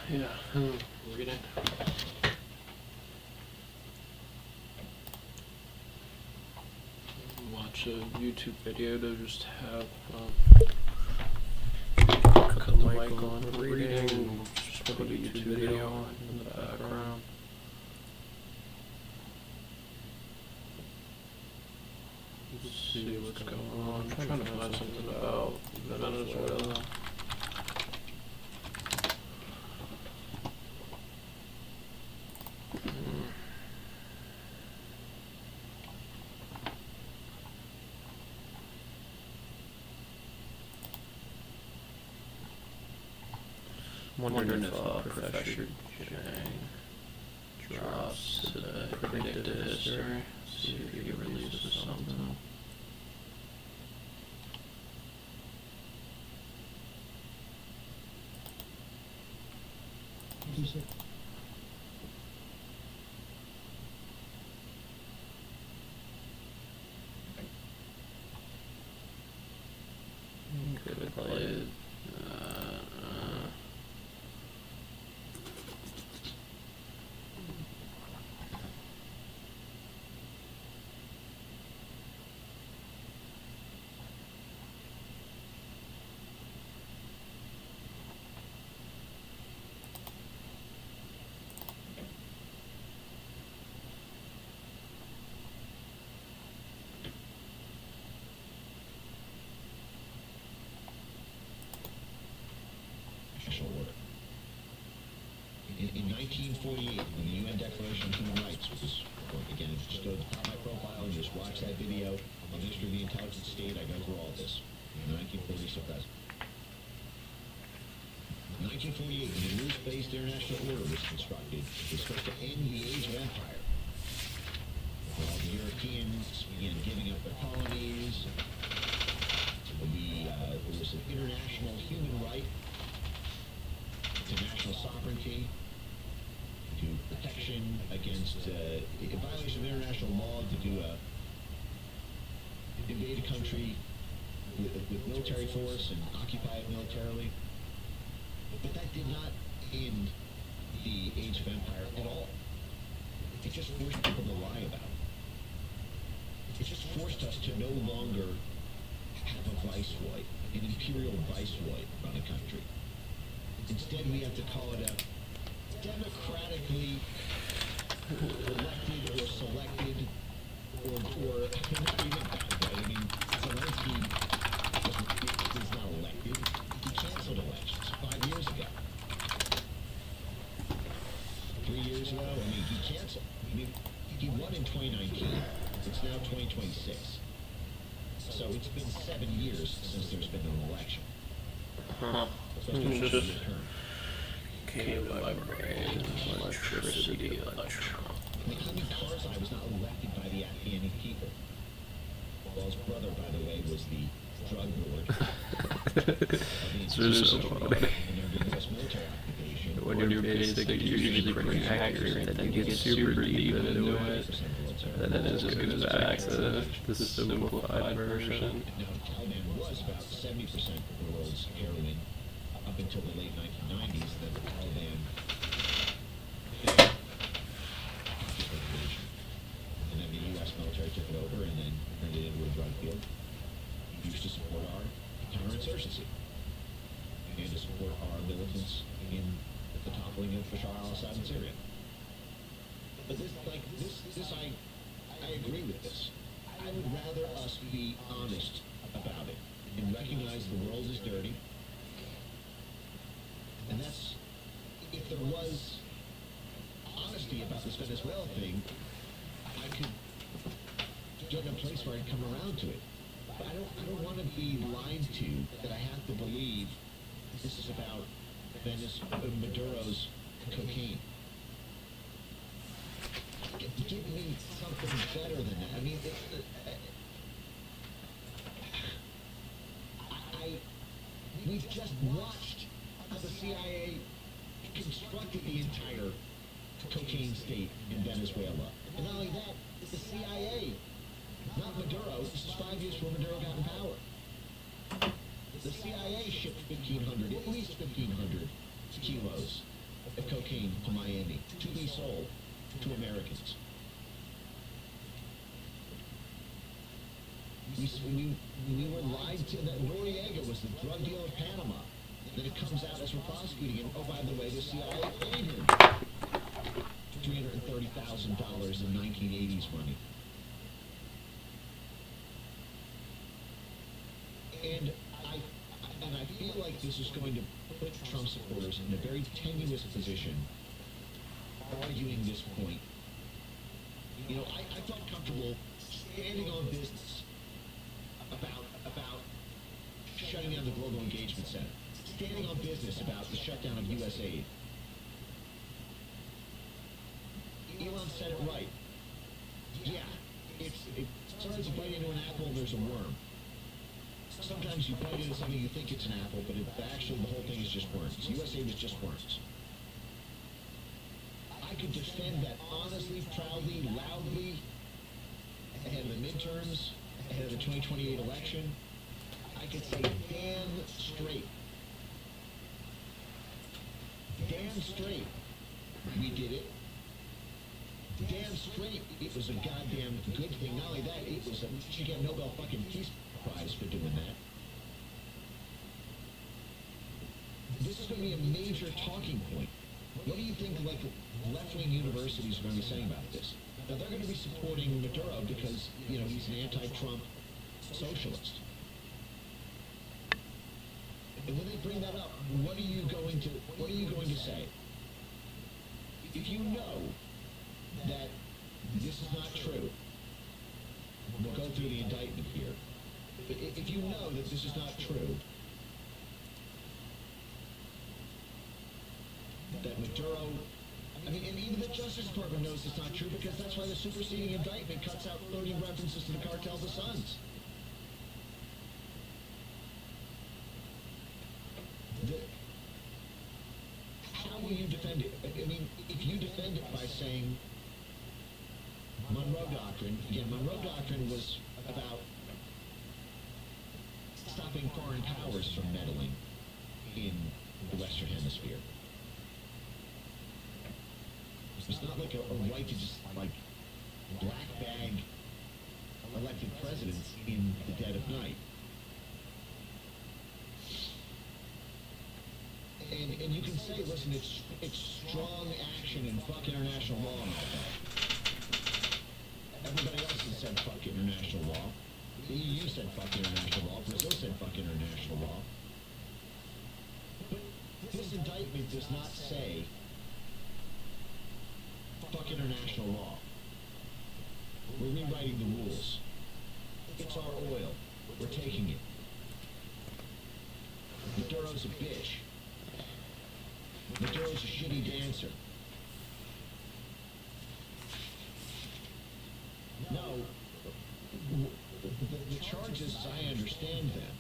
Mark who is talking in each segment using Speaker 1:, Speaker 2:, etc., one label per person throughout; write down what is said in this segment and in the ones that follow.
Speaker 1: Yeah, read it. Watch a YouTube video to just have cut the mic on for reading and just put a YouTube video on in the background. Let's see what's going on. I'm trying to find something about Venezuela. Wondering if Professor Jang drops today, predicted history, see if he releases something. Could play it.
Speaker 2: Order. In 1948, when the UN Declaration of Human Rights was, again, just go to my profile and just watch that video on the history of the intelligence state. I go through all this. In 1940s to present. In 1948, when the rules-based international order was constructed, it was supposed to end the age of empire. While the Europeans began giving up their colonies, there was an international human right to national sovereignty, to protection against violation of international law, to invade a country with military force and occupy it militarily. But that did not end the age of empire at all. It just forced people to lie about it. It just forced us to no longer have a viceroy, an imperial viceroy run a country. Instead, we have to call it a democratically elected or selected, or not even that way. I mean, Zelensky is not elected. He canceled elections 5 years ago. 3 years ago, I mean, he canceled. I mean, he won in 2019. It's now 2026. So it's been 7 years since there's been an election.
Speaker 1: It's just came to my brain, electricity, electron.
Speaker 2: Hamid Karzai was not elected by the Afghani people. Well, his brother, by the way, was the drug lord.
Speaker 1: It's just so funny. When you're basically usually pretty accurate, then you get super deep into it, and then it's just goes back to the simplified version.
Speaker 2: Now, the Taliban was about 70% of the world's heroin up until the late 1990s. Then the Taliban, and then the U.S. military took it over and then turned it into a drug field. Used to support our counterinsurgency and to support our militants in the toppling of Bashar al-Assad in Syria. But this, I agree with this. I would rather us be honest about it and recognize the world is dirty. And that's, if there was honesty about this Venezuela thing, I could get in a place where I'd come around to it. But I don't want to be lied to that I have to believe this is about Maduro's cocaine. Give me something better than that. I mean, we've just watched how the CIA constructed the entire cocaine state in Venezuela. And not only that, it's the CIA, not Maduro. This is 5 years before Maduro got in power. The CIA shipped 1,500, at least 1,500 kilos cocaine to Miami to be sold to Americans. We were lied to that Noriega was the drug dealer of Panama. Then it comes out as we're prosecuting him. Oh, by the way, the CIA paid him $330,000 in 1980s money. And I feel like this is going to put Trump supporters in a very tenuous position arguing this point. You know, I felt comfortable standing on business about shutting down the Global Engagement Center, standing on business about the shutdown of USAID. Elon said it right. Yeah, sometimes you bite into an apple and there's a worm. Sometimes you bite into something you think it's an apple, but actually the whole thing is just worms. USAID was just worms. I could defend that honestly, proudly, loudly, ahead of the midterms, ahead of the 2028 election. I could say damn straight, we did it. Damn straight, it was a goddamn good thing. Not only that, we should get a Nobel fucking Peace Prize for doing that. This is going to be a major talking point. What do you think, like, left-wing universities are going to be saying about this? Now, they're going to be supporting Maduro because, you know, he's an anti-Trump socialist. And when they bring that up, what are you going to say? If you know that this is not true, we'll go through the indictment here. If you know that this is not true, that Maduro, I mean, and even the Justice Department knows it's not true because that's why the superseding indictment cuts out 30 references to the cartels of sons. How will you defend it? I mean, if you defend it by saying Monroe Doctrine, again, Monroe Doctrine was about stopping foreign powers from meddling in the Western Hemisphere. It's not like a right to just, like, black bag elected presidents in the dead of night. And you can say, listen, it's strong action and fuck international law and all that. Everybody else has said fuck international law. The EU said fuck international law. Brazil said fuck international law. But this indictment does not say fuck international law. We're rewriting the rules. It's our oil. We're taking it. Maduro's a bitch. Maduro's a shitty dancer. No, the charges, as I understand them,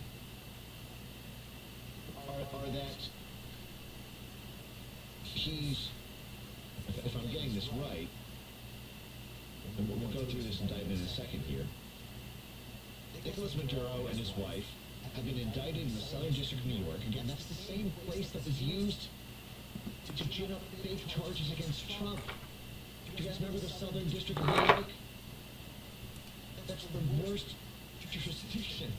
Speaker 2: are that he's, if I'm getting this right, and we'll go through this indictment in a second here, Nicolas Maduro and his wife have been indicted in the Southern District of New York. Again, that's the same place that was used to gin up fake charges against Trump. Do you guys remember the Southern District of New York? That's the worst jurisdiction.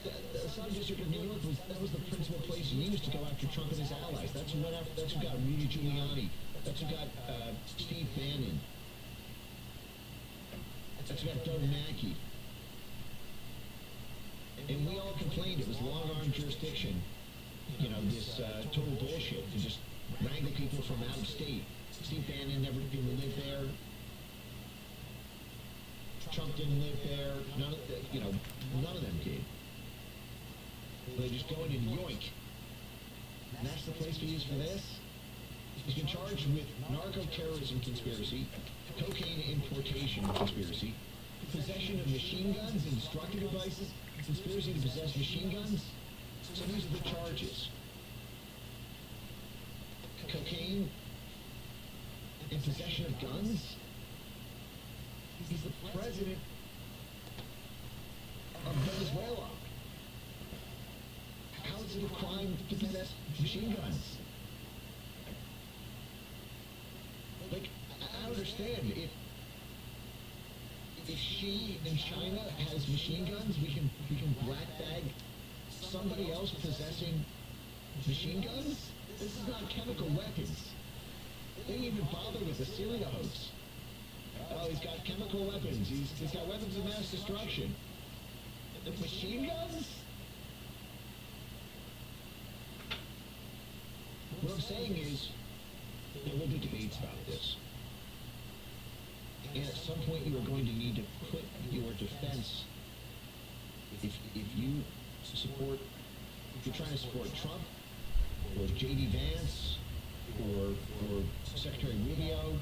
Speaker 2: The Southern District of New York was the principal place used to go after Trump and his allies. That's who got Rudy Giuliani. That's who got Steve Bannon. That's who got Doug Mackey. And we all complained it was long-arm jurisdiction. You know, this total bullshit to just wrangle people from out of state. Steve Bannon never even lived there. Trump didn't live there. None of them did. They just go in and yoink. And that's the place to use for this? He's been charged with narco-terrorism conspiracy, cocaine importation conspiracy, possession of machine guns and destructive devices, conspiracy to possess machine guns. So these are the charges. Cocaine and possession of guns. He's the president of Venezuela. How is it a crime to possess machine guns? understand. If she in China has machine guns, we can black bag somebody else possessing machine guns? This is not chemical weapons. They didn't even bother with the Syria hoax. Oh, he's got chemical weapons. He's got weapons of mass destruction. The machine guns? What I'm saying is, there will be debates about this. And at some point you are going to need to put your defense, if you support, if you're trying to support Trump, or J.D. Vance, or Secretary Rubio,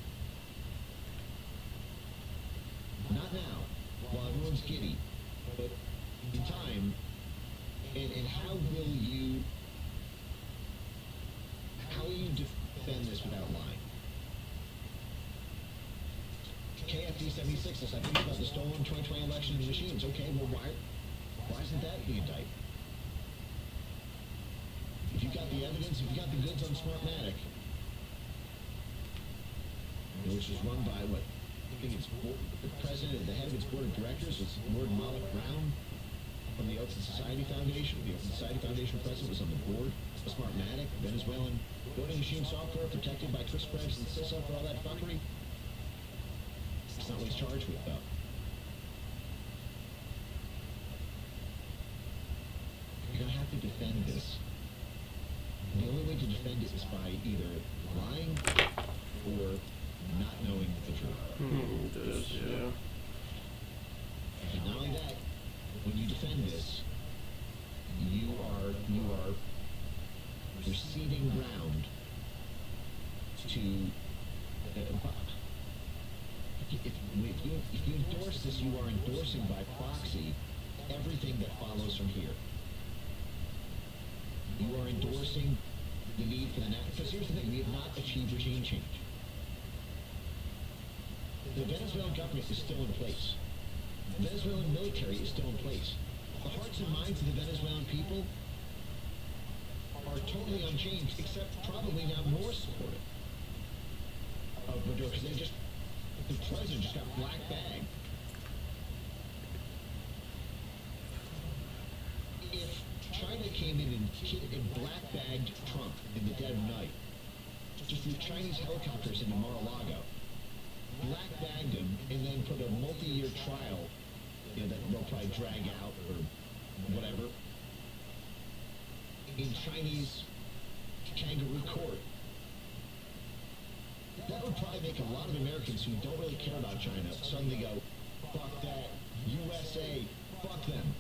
Speaker 2: not now, while everyone's giddy, but in time, and how will you defend this without lying? KFD 76 says, I think about the stolen 2020 election machines. Okay, well, why isn't that the indictment? If you got the evidence, if you got the goods on Smartmatic, which is run by what? I think it's the president, the head of its board of directors was Lord Malik Brown from the Open Society Foundation. The Open Society Foundation president was on the board of Smartmatic, Venezuelan voting machine software protected by Chris Krebs and CISA for all that fuckery. That's not what he's charged with, though. You're going to have to defend this. The only way to defend it is by either lying or not knowing the truth.
Speaker 1: Yeah.
Speaker 2: And not only that, when you defend this, you are ceding ground to if you endorse this, you are endorsing by proxy everything that follows from here. You are endorsing the need for the national... Because here's the thing, we have not achieved regime change. The Venezuelan government is still in place. The Venezuelan military is still in place. The hearts and minds of the Venezuelan people are totally unchanged, except probably now more supportive of Maduro, because the president just got black bagged. If China came in and black bagged Trump in the dead of night, just flew Chinese helicopters into Mar-a-Lago, black bagged him, and then put a multi-year trial, that they'll probably drag out or whatever, in Chinese kangaroo court. That would probably make a lot of Americans who don't really care about China suddenly go, fuck that, USA, fuck them.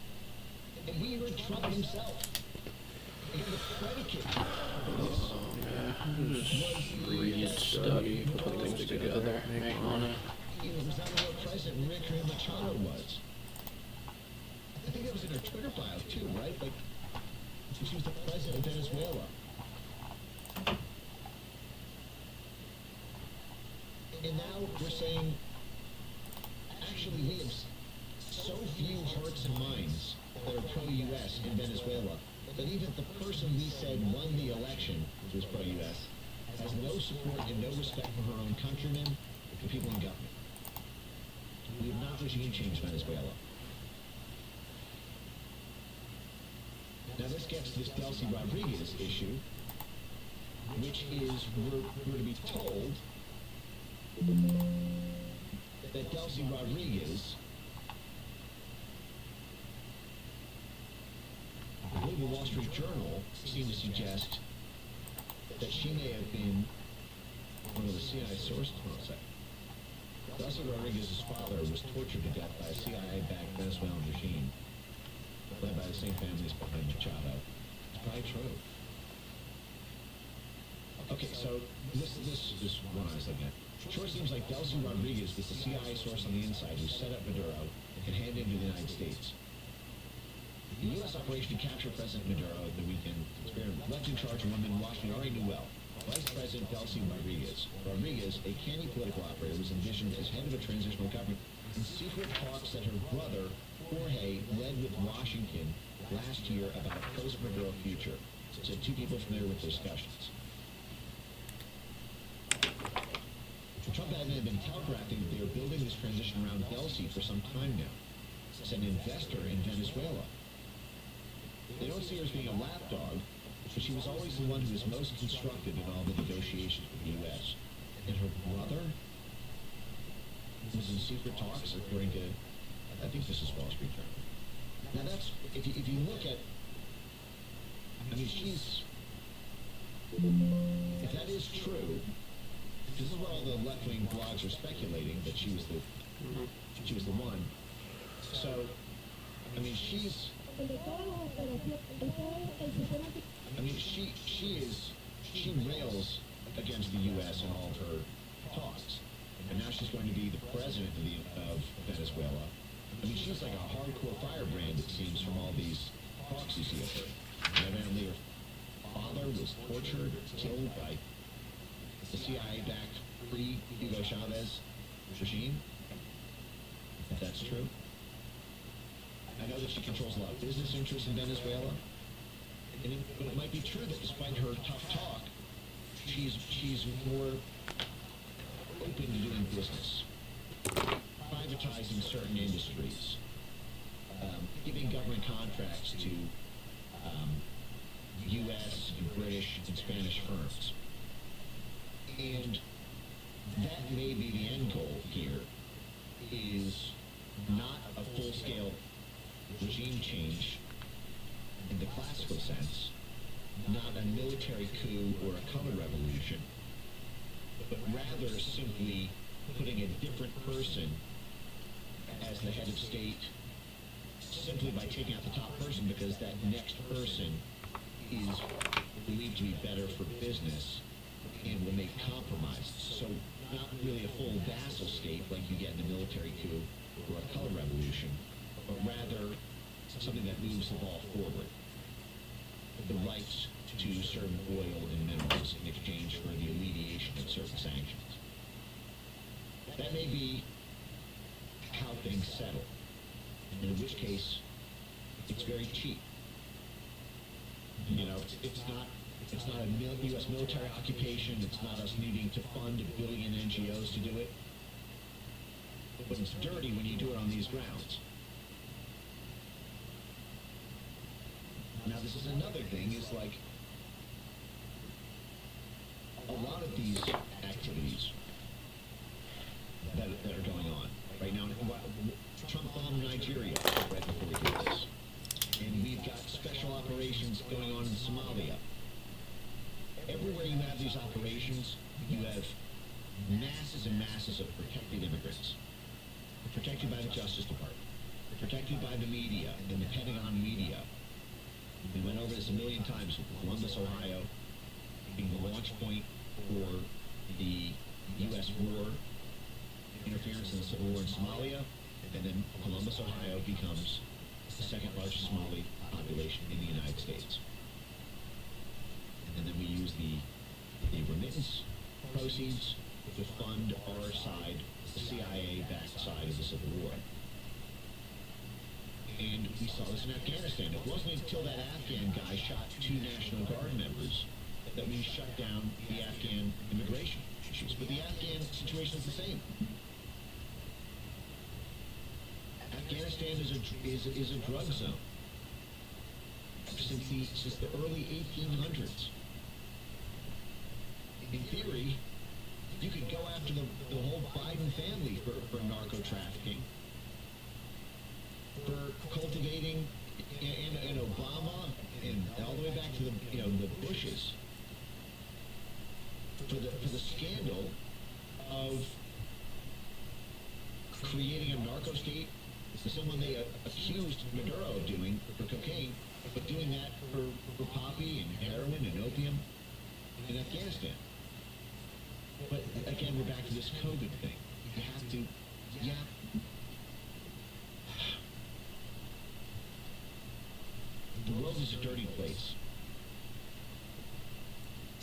Speaker 2: And we heard Trump himself. And the predicate of this
Speaker 1: Just read study, put things together, make money.
Speaker 2: was that what President Rick Machado was? I think that was in her Twitter bio too, right? Like, she was the president of Venezuela. And now we're saying, actually we have so few hearts and minds that are pro-U.S. in Venezuela that even the person we said won the election, which was pro-U.S., has no support and no respect for her own countrymen, the people in government. We have not regime changed Venezuela. Now this gets to this Delcy Rodriguez issue, which is we're to be told that Delcy Rodriguez, I believe the Wall Street Journal seemed to suggest that she may have been one of the CIA sources. Delcy Rodriguez's father was tortured to death by a CIA-backed Venezuelan regime, led by the same families behind Machado. It's probably true. Okay, so this one I was looking at. Sure seems like Delcy Rodriguez was the CIA source on the inside who set up Maduro and handed him to the United States. The U.S. operation to capture President Maduro at the weekend experiment left in charge a woman Washington already knew well, Vice President Delcy Rodriguez. Rodriguez, a canny political operator, was envisioned as head of a transitional government in secret talks that her brother, Jorge, led with Washington last year about a post-Maduro future. So two people familiar with discussions. Trump had been telegraphing that they were building this transition around Belsey for some time now. As an investor in Venezuela. They don't see her as being a lapdog, but she was always the one who was most constructive in all the negotiations with the U.S. And her brother was in secret talks, according to, I think this is Wall Street Journal. Now that's, if you look at, I mean, she's, if that is true, this is what all the left-wing blogs are speculating, that she was the one. So, I mean, she rails against the U.S. in all of her talks. And now she's going to be the president of Venezuela. I mean, she's like a hardcore firebrand, it seems, from all these talks you see of her. And evidently her father was tortured or killed by the CIA-backed pre-Hugo Chavez regime. If that's true. I know that she controls a lot of business interests in Venezuela. And it might be true that despite her tough talk, she's more open to doing business, privatizing certain industries, giving government contracts to U.S. and British and Spanish firms. And that may be the end goal here, is not a full-scale regime change in the classical sense, not a military coup or a color revolution, but rather simply putting a different person as the head of state simply by taking out the top person, because that next person is believed to be better for business and will make compromises. So not really a full vassal state like you get in a military coup or a color revolution, but rather something that moves the ball forward. The rights to certain oil and minerals in exchange for the alleviation of certain sanctions. That may be how things settle, in which case it's very cheap. You know, it's not a U.S. military occupation. It's not us needing to fund $1 billion NGOs to do it. But it's dirty when you do it on these grounds. Now, this is another thing, is like, a lot of these activities that are going on right now, Trump bombed Nigeria right before we did this. And we've got special operations going on in Somalia. Everywhere you have these operations, you have masses and masses of protected immigrants. Protected by the Justice Department. Protected by the media and the Pentagon media. We went over this a million times with Columbus, Ohio, being the launch point for the U.S. war, interference in the civil war in Somalia, and then Columbus, Ohio becomes the second largest Somali population in the United States. And then we use the remittance proceeds to fund our side, the CIA-backed side of the Civil War. And we saw this in Afghanistan. It wasn't until that Afghan guy shot 2 National Guard members that we shut down the Afghan immigration issues. But the Afghan situation is the same. Afghanistan is a drug zone since the early 1800s. In theory, you could go after the whole Biden family for narco trafficking, for cultivating, and Obama, and all the way back to the Bushes, for the scandal of creating a narco state. This is someone they accused Maduro of doing for cocaine, but doing that for poppy and heroin and opium in Afghanistan. But again, we're back to this COVID thing. You have to, the world is a dirty place.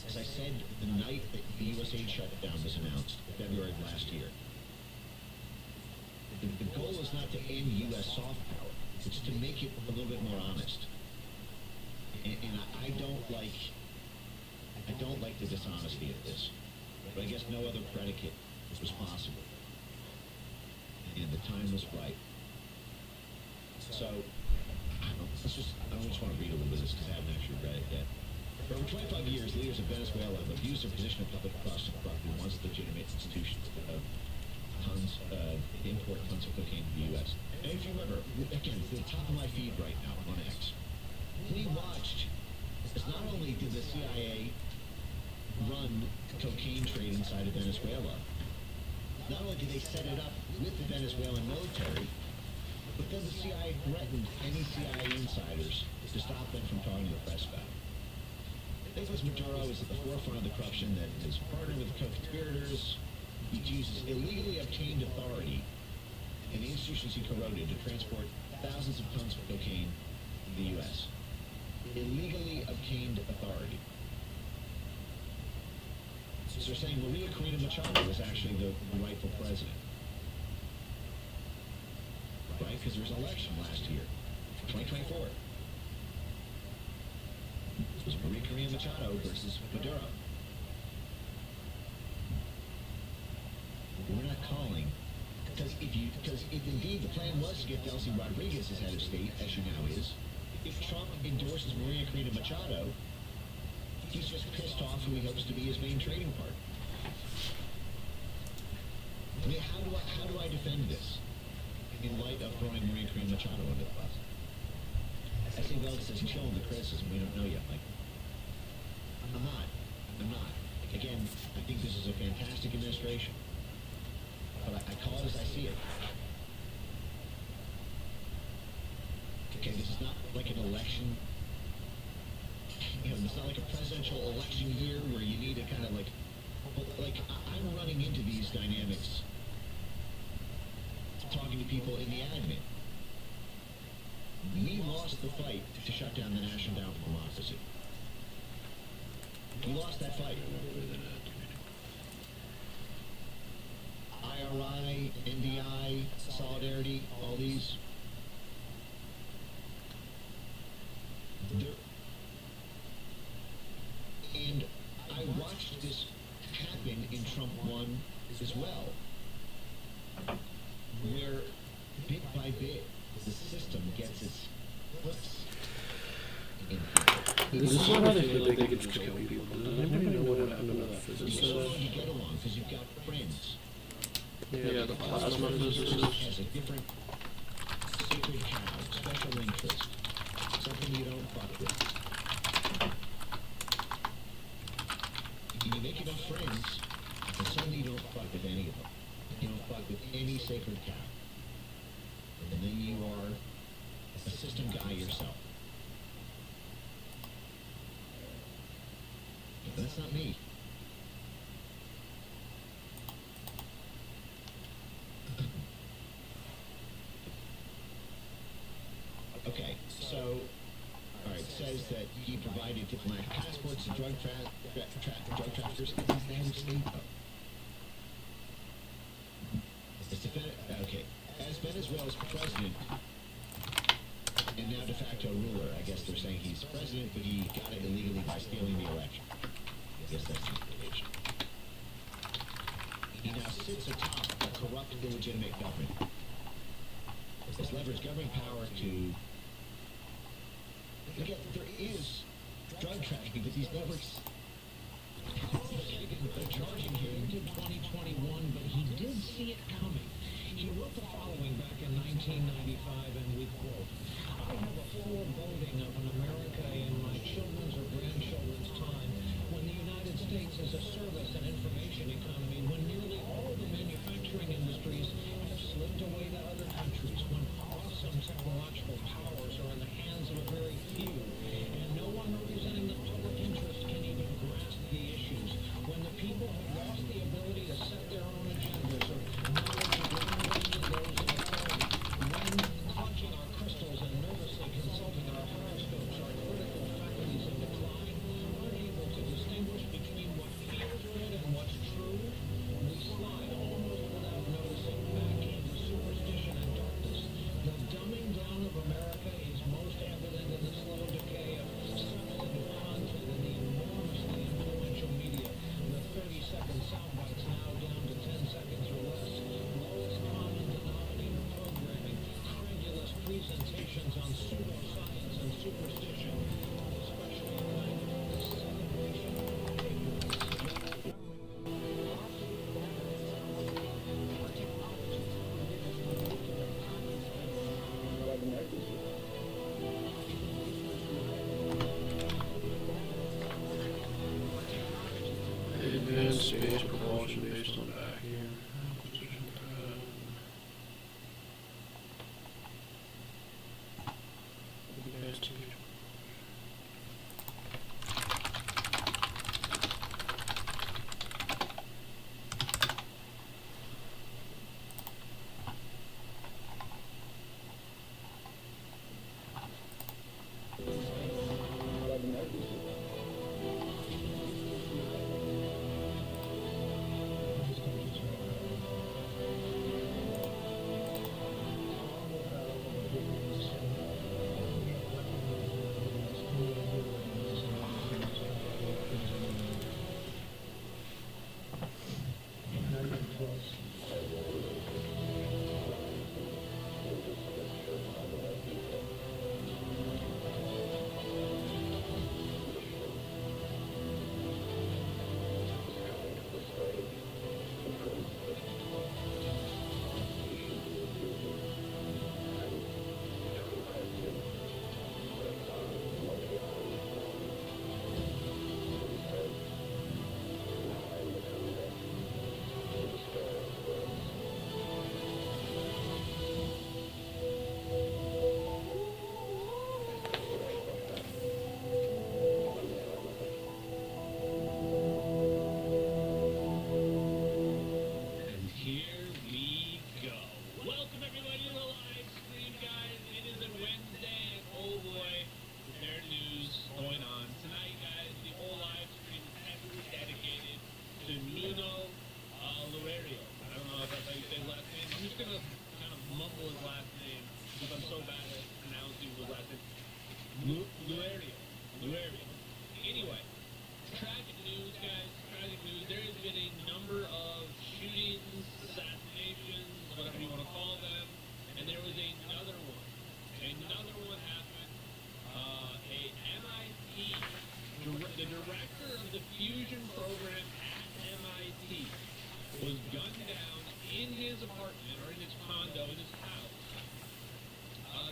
Speaker 2: As I said, the night that the U.S. aid shutdown was announced, February of last year, the goal is not to end U.S. soft power. It's to make it a little bit more honest. And I don't like the dishonesty of this. But I guess no other predicate was possible. And the time was right. So, I don't just want to read a little bit of this because I haven't actually read it yet. For over 25 years, leaders of Venezuela have abused their position of public trust and corrupted once legitimate institutions of import tons of cocaine to the U.S. And if you remember, again, it's the top of my feed right now on X. We watched as not only did the CIA run cocaine trade inside of Venezuela, not only did they set it up with the Venezuelan military, but then the CIA threatened any CIA insiders to stop them from talking to the press about it. Nicolas Maduro is at the forefront of the corruption that is partnered with co-conspirators. He uses illegally obtained authority and the institutions he corroded to transport thousands of tons of cocaine to the U.S. Illegally obtained authority. So they're saying Maria Corina Machado was actually the rightful president. Right? Because there was an election last year, 2024. It was Maria Corina Machado versus Maduro. We're not calling, because if indeed the plan was to get Delcy Rodriguez as head of state, as she now is, if Trump endorses Maria Corina Machado, he's just pissed off who he hopes to be his main trading partner. I mean, how do I defend this in light of throwing Maria Corina Machado under the bus? I see Wells says chill the criticism. We don't know yet, Mike. I'm not. Again, I think this is a fantastic administration. But I call it as I see it. Okay, this is not like an election. It's not like a presidential election year where you need to kind of I'm running into these dynamics talking to people in the admin. We lost the fight to shut down the National Endowment for Democracy. We lost that fight. IRI, NDI, Solidarity, all these. And I watched this happen in Trump 1 as well, where bit by bit the system gets its hooks in
Speaker 1: This is what I feel like they could just kill people. Does anybody know what happened to that
Speaker 2: because
Speaker 1: physicist?
Speaker 2: you get along, because you've got friends.
Speaker 1: Yeah, the plasma physicist.
Speaker 2: Has a different sacred cow, special interest, something you don't fuck with. You make enough friends, and suddenly you don't fuck with any of them. You don't fuck with any sacred cow. And then you are a system guy yourself. But that's not me. Okay, so, alright, it says that he provided diplomatic passports to drug traffickers. He's the head of state, though. Okay, as Venezuela's president, and now de facto ruler, I guess they're saying he's president, but he got it illegally by stealing the election. I guess that's the implication. He now sits atop a corrupt, illegitimate government. Has leveraged government power to... Again, there is drug trafficking, but these networks... They're charging him in 2021, but he did see it coming. He wrote the following back in 1995, and we quote, "I have a foreboding of an America in my children's or grandchildren's time when the United States is a service and information economy, when nearly all the manufacturing industries have slipped away to other countries, when awesome technological powers are in the hands of a very few, and no one representing the public interest can even grasp the issues, when the people have lost the ability to set their own agendas or knowledge of those in authority, when clutching our crystal Conversations on pseudoscience and superstition, especially in light of the celebration.
Speaker 1: Advanced space propulsion based on vacuum. Advanced space.
Speaker 2: And here we go. Welcome everybody to the live stream, guys. It is a Wednesday, and oh boy, is there news going on. Tonight, guys, the whole live stream is heavily dedicated to Nuno Loureiro. I don't know if that's how you say his last name. I'm just going to kind of mumble his last name because I'm so bad at pronouncing his last name. Loureiro. Anyway, tragic news, guys. Tragic news. There has been a number of shootings, assassinations, whatever you want to call them, and there was another one. Another one happened. A MIT, the director of the fusion program at MIT, was gunned down in his apartment or in his condo, in his house,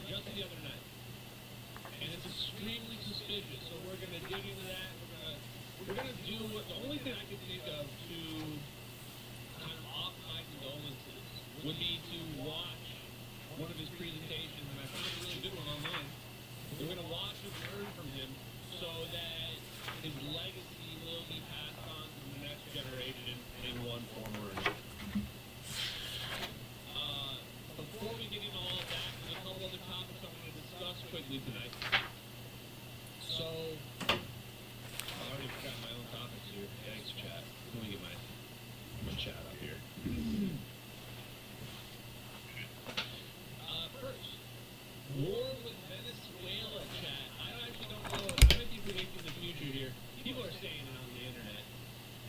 Speaker 2: just the other night. And it's extremely suspicious. So we're going to dig into that. We're gonna do what the only thing I could think of to kind of off my condolences would be to watch one of his presentations, and I found a really good one online. We're gonna watch and learn from him so that his legacy will be passed on to the next generation in one form or another. Before we get into all of that, there's a couple other topics I'm going to discuss quickly tonight. So, I already forgot my own topics here. Thanks, chat. Let me get my chat up here. First, war with Venezuela, chat. I actually don't know. I might be predicting the future here. People are saying it on the internet,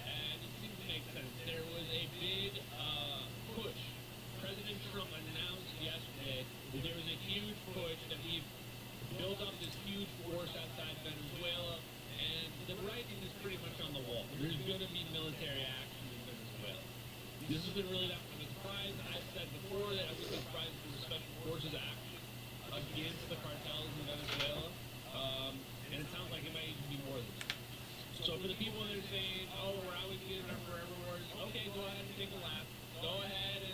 Speaker 2: and it seems to make sense. There was a big push. President Trump announced yesterday that there was a huge push that we've built up this huge force outside Venezuela, and the writing is pretty much on the wall. There's going to be military action in Venezuela. This isn't really that much of a surprise. I've said before that I was surprised if there was special forces action against the cartels in Venezuela, and it sounds like it might even be more than that. So for the people that are saying, oh, we're always getting our forever words, okay, go ahead and take a laugh. Go ahead and,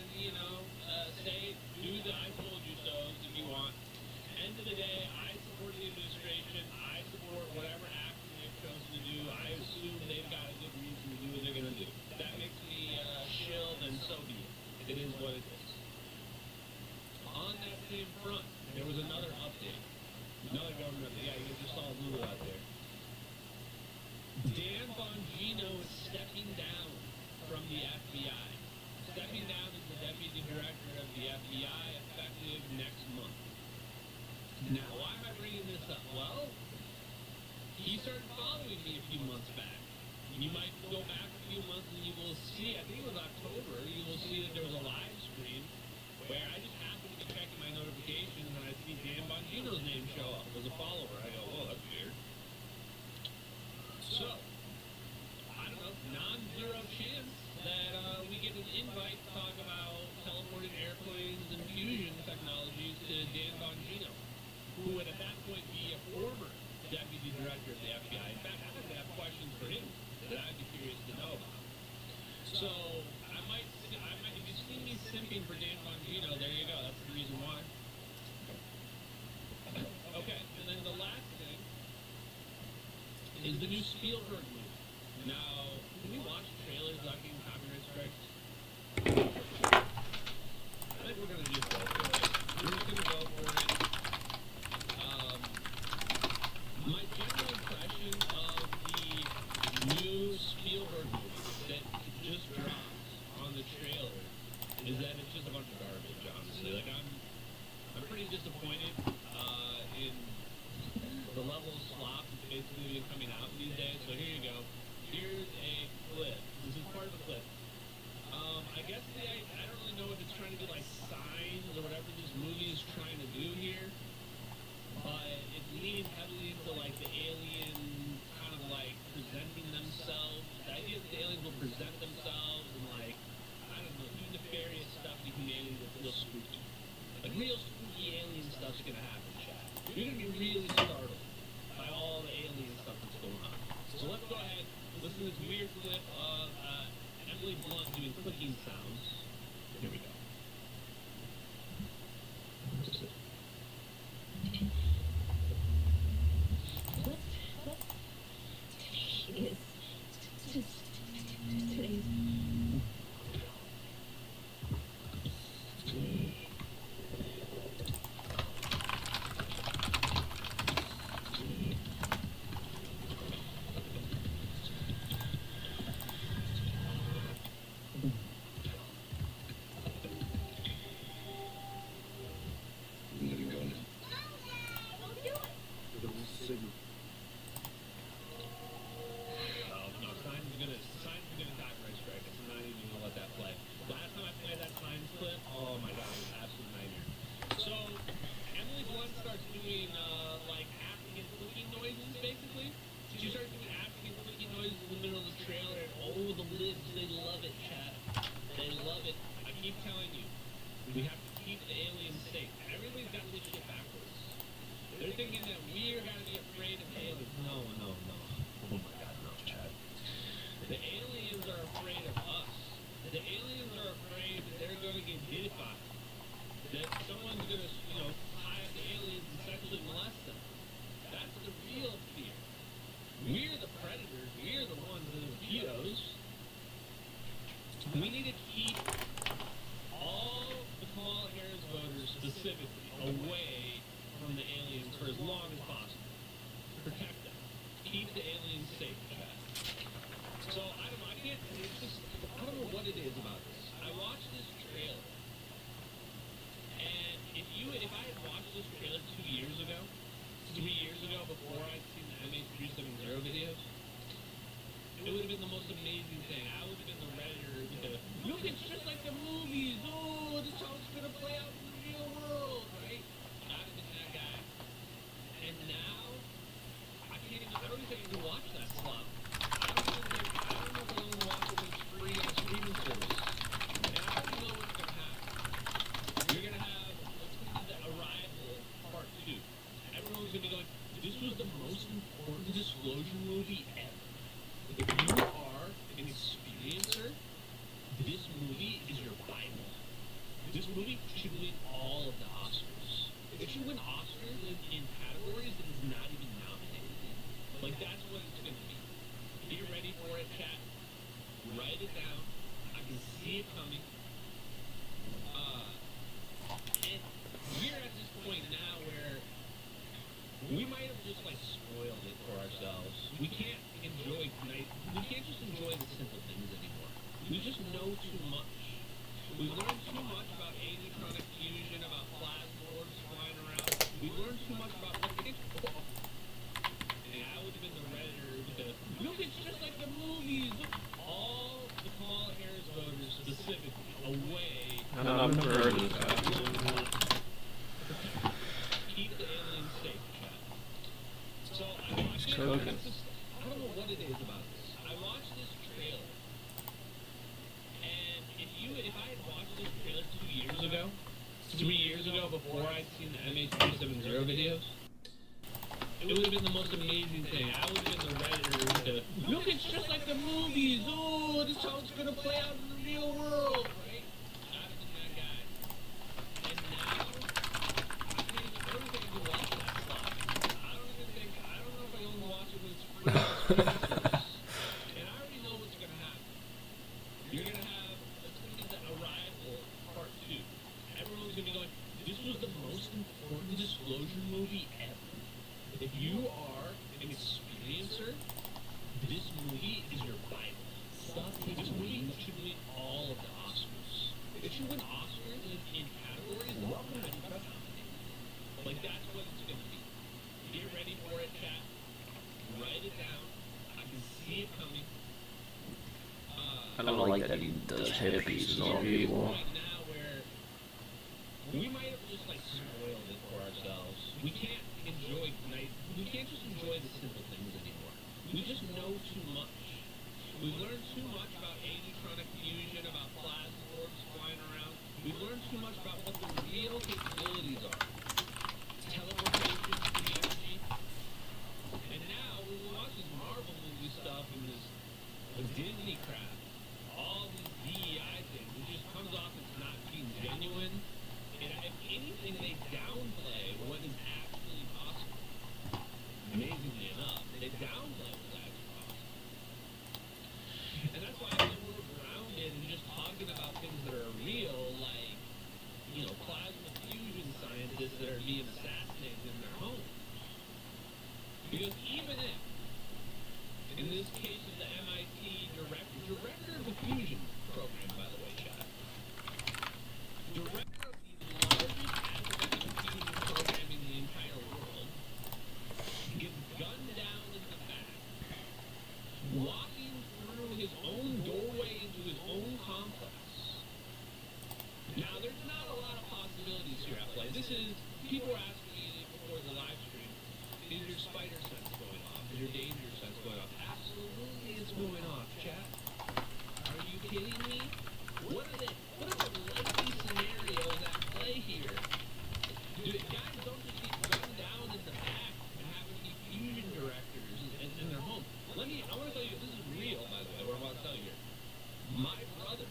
Speaker 2: say, do the I told you so's if you want. End of the day, I support the administration. I support whatever action they've chosen to do. I assume they've got a good reason to do what they're going to do. That makes me chill, then so be it. It is what it is. On that same front, there was another update. Another government update. Yeah, you just saw Lulu out there. Dan Bongino is stepping down from the FBI. Stepping down as the deputy director of the FBI effective next month. Now, why am I bringing this up? Well, he started following me a few months back. You might go back a few months and you will see, I think it was October, you will see that there was a live stream where I just happened to be checking my
Speaker 3: my notifications and I see Dan Bongino's name show up as a follower. I go, oh, that's weird. So, I don't know, non-zero chance that we get an invite to talk about teleported airplanes and fusion technologies to Dan Bongino, who would at that point be a former deputy director of the FBI. In fact, I would have questions for him that I'd be curious to know about. So, if you see me simping for Dan Bongino, there you go, that's the reason why. Okay, and then the last thing is the new Spielberg movie. Now, can we watch trailers without getting copyright strikes? I think we're gonna just go for it. We're just gonna go for it. My general impression of the new Spielberg movie that just dropped on the trailer is that it's just a bunch of garbage, honestly. Like, I'm pretty disappointed in the level of slop that's basically been coming out these days. So here you go. Here's a clip. This is part of the clip. I guess I don't really know if it's trying to be like Signs or whatever this movie is trying to do here, but it's leaning heavily into like the alien kind of like presenting themselves. The idea that the aliens will present themselves and like, I don't know, do nefarious stuff to humanity that's real spooky. Like real spooky alien stuff's gonna happen, chat. You're gonna be really startled by all the alien stuff that's going on. So let's go ahead, listen to this weird clip of Emily Blunt doing clicking sounds. Here we go.
Speaker 4: Is today's
Speaker 3: No, Signs is gonna copyright strike us. I'm not even gonna let that play. Last time I played that Signs clip, oh my god, it was an absolute nightmare. So, Emily Blunt starts doing, like, African clicking noises, basically. She starts doing African clicking noises in the middle of the trailer, and oh, the libs, they love it, chat. They love it. I keep telling you, we have to keep the aliens safe. Everybody's got this shit backwards. They're thinking that we're gonna be afraid of aliens. No. Oh my god, no, Chad. The aliens are afraid of us. The aliens are afraid that they're gonna get hitified. That someone's gonna, tie up the aliens and sexually molest them. That's the real fear. We're the predators. We're the ones that are the pedos. We need to keep all the Kamala Harris voters specifically away from the aliens for as long as possible. Protect them. Keep the aliens safe, chat. So, I don't know, I don't know what it is about this. I watched this trailer, and if I had watched this trailer 2 years ago, 3 years ago, before I'd seen the MH370 videos, it would have been the most amazing thing. I would have been the Redditor to, look, it's just like the movies. Oh, this is how it's going to play out in the real world, right? I would have been that guy. And now, I don't even think I can watch that slop. I don't know if I can watch it when it's free on a streaming service. And I already know what's going to happen. You're going to have, the Arrival Part 2. Everyone's going to be going, this was the most important disclosure movie ever. If you are an experiencer, this movie is your Bible. This movie should win all of the Oscars. It should win Oscars in categories that it's not even nominated in. Like, that's what it's going to be. Be ready for it, chat. Write it down. I can see it coming. And we're at this point now where we might have just, spoiled it for ourselves. We can't we can't just enjoy the simple things anymore. We just know too much. We've learned too much about anetronic fusion, about plasmoids flying around. We've learned too much about what it's called. And I would have been the Redditor because, look, it's just like the movies. Look, all the Kamala Harris voters specifically away.
Speaker 1: I've never heard of that.
Speaker 3: So I watched
Speaker 1: He's
Speaker 3: it.
Speaker 1: cooking.
Speaker 3: I don't know what it is about this. I watched this trailer, and if I had watched this trailer 2 years ago, 3 years ago, before I'd seen the MH370 videos, it would have been the most amazing thing. I would have been the Redditor to look, it's just like the movies. Oh, this is how it's gonna play out in the real world, right? I'd have been that guy. And now, I can't even watch that slot. I don't know if I only watch it when it's free. And I already know what's gonna happen. You're gonna have, it's gonna be the Arrival Part 2. Everyone's gonna be going, this was the most important disclosure movie ever. If you are an experiencer, this movie is your Bible. This movie should win all of the Oscars. It should win Oscars in categories that are not even nominated. Like, that's what it's going to be. Get ready for it, chat. Write it down. I can see it coming.
Speaker 1: I don't like that he does hippies and all people.
Speaker 3: Right now, where we might have just, like, spoiled it for ourselves. We can't just enjoy the simple things anymore. We just know too much. We've learned too much about anetronic fusion, about plasma orbs flying around. We've learned too much about what the real capabilities are. Teleportation, free energy. And now, when we watch this Marvel movie stuff and this Disney crap, all these DEI things, it just comes off as not being genuine. And if anything, they downplay what is actually possible. Amazingly enough, they downplay what's actually possible. And that's why when we're grounded and just talking about things that are real, like, plasma fusion scientists that are being assassinated in their homes. Because even if, in this case of the MIT director of the fusion program, by the way, chat, director of the largest academic fusion program in the entire world, gets gunned down in the back, walking through his own doorway into his own complex. Now, there's not a lot of possibilities here at play. People were asking me before the live stream, is your spider sense going off? Is your danger sense going off? Absolutely it's going off, chat. Are you kidding me? What are the likely scenarios at play here? Guys don't just get gunned down in the back and happen to be fusion directors in their home. I want to tell you, this is real, by the way, what I'm about to tell you here. My brother,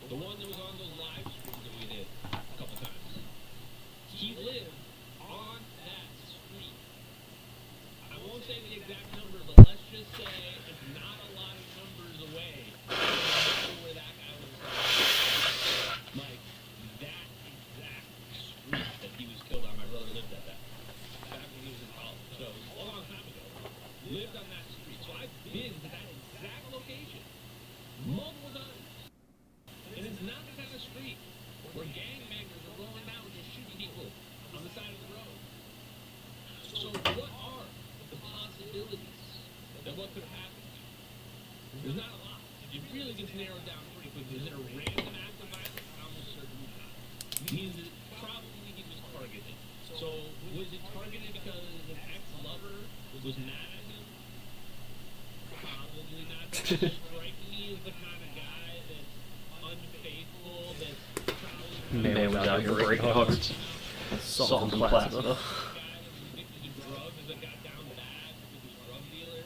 Speaker 3: the one that was on those live streams that we did a couple times, he lived on that street. I won't say the exact number, but let's just say it's not a lot of numbers away from where that guy was. Like, that exact street that he was killed on, my brother lived at that. Back when he was in college. So, it was a long time ago. Lived on that street. So I've been to that exact location multiple times. And it's not the kind of street where gangbangers are rolling down and just shooting people on the side of the road. So what are the possibilities that what could happen? There's not a lot. It really gets narrowed down pretty quickly. Is it a random act of violence? I'm almost certainly not. It means that probably he was targeted. So was it targeted because an ex-lover was mad at him? Probably not. That doesn't strike me as the kind of guy that's unfaithful, that's probably
Speaker 1: Man was out here breaking hearts. Salt and plasma.
Speaker 3: guy that was addicted to drugs that got down bad with his drug dealer,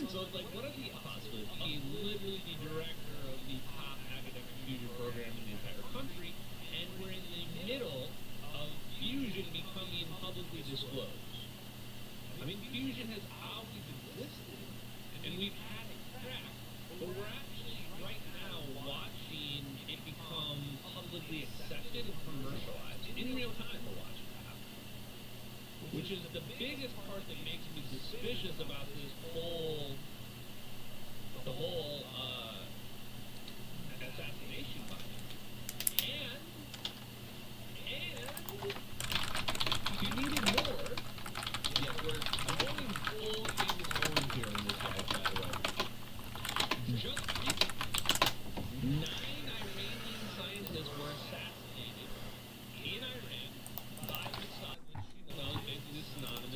Speaker 3: So it's like, what are the possibilities? He's literally the director of the top academic fusion program in the entire country, and we're in the middle of fusion becoming publicly disclosed. I mean, fusion has always existed, and we've had it cracked, but we're actually right now watching it become publicly accepted and commercialized. In real time, we're watching it happen. Which is the biggest part that makes me suspicious about this whole assassination button. And if you needed more, I'm going full Amos Orange here on this guy, by the way. Just recently, 9 Iranian scientists were assassinated in Iran by Mossad, which, basically is synonymous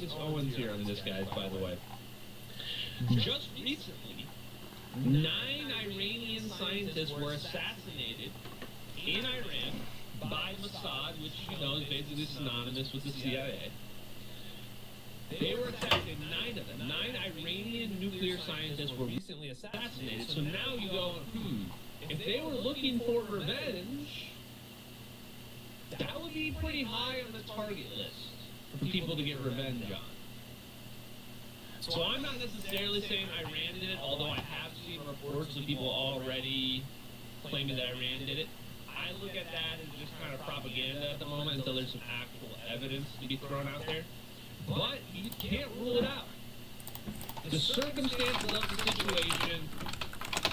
Speaker 3: Candace Owens here on this, guys, by the way. Just recently, 9 Iranian scientists were assassinated in Iran by Mossad, which, you know, is basically synonymous with the CIA. They were assassinated, 9 of them. 9 Iranian nuclear scientists were recently assassinated. So now you go, if they were looking for revenge, that would be pretty high on the target list for people to get revenge on. So I'm not necessarily saying Iran did it, although I have seen reports of people already claiming that Iran did it. I look at that as just kind of propaganda at the moment until there's some actual evidence to be thrown out there. But you can't rule it out. The circumstances of the situation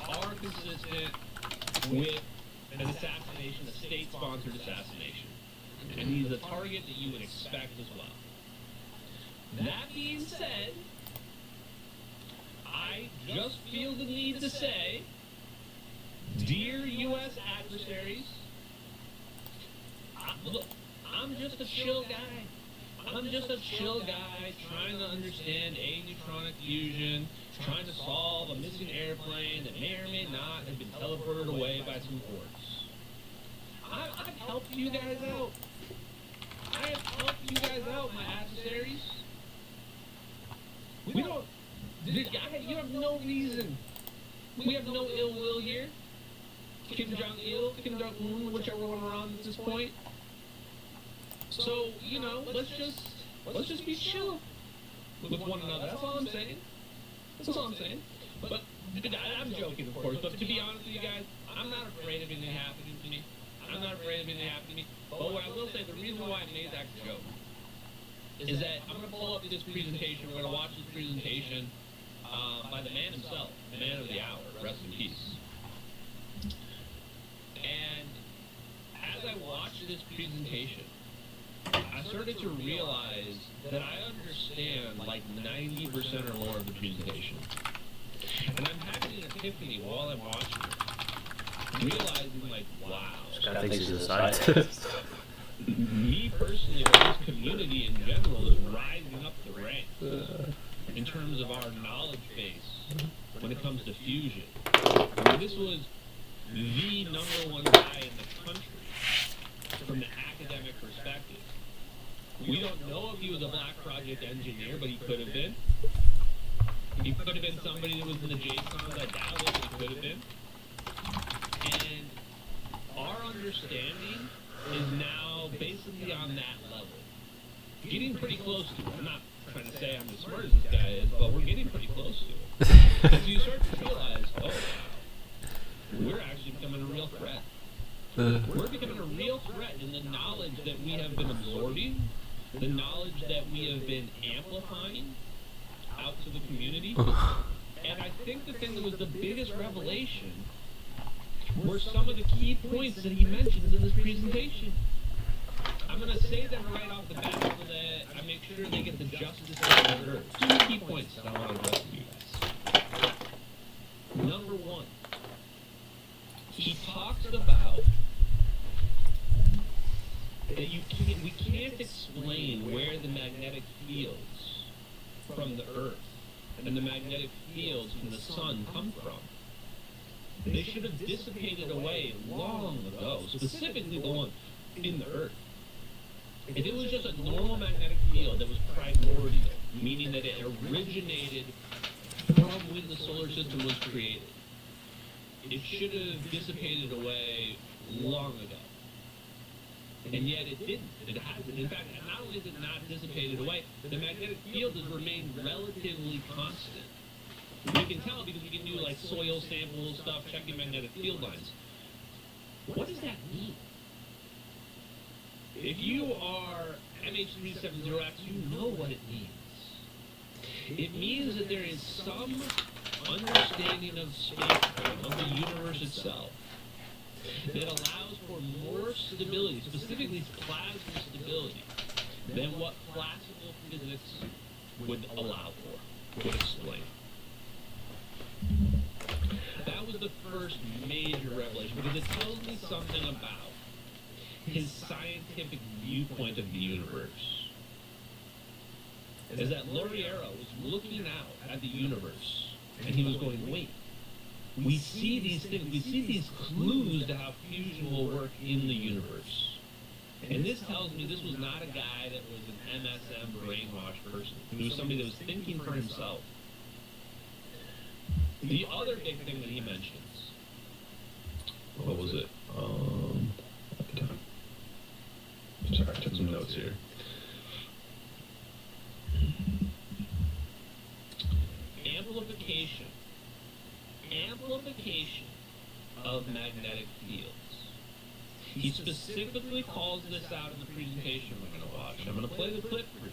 Speaker 3: are consistent with an assassination, a state-sponsored assassination. And he's a target that you would expect as well. That being said, I just feel the need to say, dear U.S. adversaries, look, I'm just a chill guy. I'm just a chill guy trying to understand neutronic fusion, trying to solve a missing airplane that may or may not have been teleported away by some force. I've helped you guys out. I have helped you guys out, my adversaries. We don't... You have no reason. We have no ill will here. Kim Jong-il, Kim Jong-un, whichever one we're on at this point. So, you know, let's just be chill with one another. That's all I'm saying. That's all I'm saying. But I'm joking, of course. But to be honest with you guys, I'm not afraid of anything happening to me. I'm not afraid of anything happening to me. But what I will say, the reason why I made that joke is that I'm going to pull up this presentation. We're going to watch this presentation by the man himself, the man of the hour. Rest in peace. And as I watched this presentation, I started to realize that I understand like 90% or more of the presentation. And I'm having an epiphany while I'm watching it, realizing like, wow.
Speaker 1: This guy thinks he's a scientist.
Speaker 3: Me personally, or this community in general, is rising up the ranks in terms of our knowledge base when it comes to fusion. I mean, this was the #1 guy in the country from the academic perspective. We don't know if he was a Black Project engineer, but he could have been. He could have been somebody that was in the JSONs. I doubt it, but he could have been. And our understanding is now basically on that level. Getting pretty close to it. I'm not trying to say I'm as smart as this guy is, but we're getting pretty close to it. So you start to realize, oh, we're actually becoming a real threat. We're becoming a real threat in the knowledge that we have been absorbing, the knowledge that we have been amplifying out to the community. And I think the thing that was the biggest revelation were some of the key points that he mentions in this presentation. I'm going to say them right off the bat so that I make sure they get the justice that they deserve. 2 key points that I want to address with you guys. Number 1, he talks about that we can't explain where the magnetic fields from the Earth and the magnetic fields from the sun come from. They should have dissipated away long ago, specifically the one in the Earth. If it was just a normal magnetic field that was primordial, meaning that it originated from when the solar system was created, it should have dissipated away long ago. And yet it didn't. It hasn't. In fact, not only is it not dissipated away, the magnetic field has remained relatively constant. We can tell because we can do like soil samples, stuff, checking magnetic field lines. What does that mean? If you are MH370X, you know what it means. It means that there is some understanding of space-time, of the universe itself, that allows for more stability, specifically plasma stability, than what classical physics would allow for, would explain. That was the first major revelation, because it tells me something about his scientific viewpoint of the universe. is that Lauriero was looking out at the universe, and he was going, wait, we see these things, we see these clues to how fusion will work in the universe. And this tells me this was not a guy that was an MSM brainwashed person. He was somebody that was thinking for himself. The other big thing that he mentions, what was it? Sorry, I took some notes here. Amplification of magnetic fields. He specifically calls this out in the presentation we're going to watch. I'm going to play the clip for you.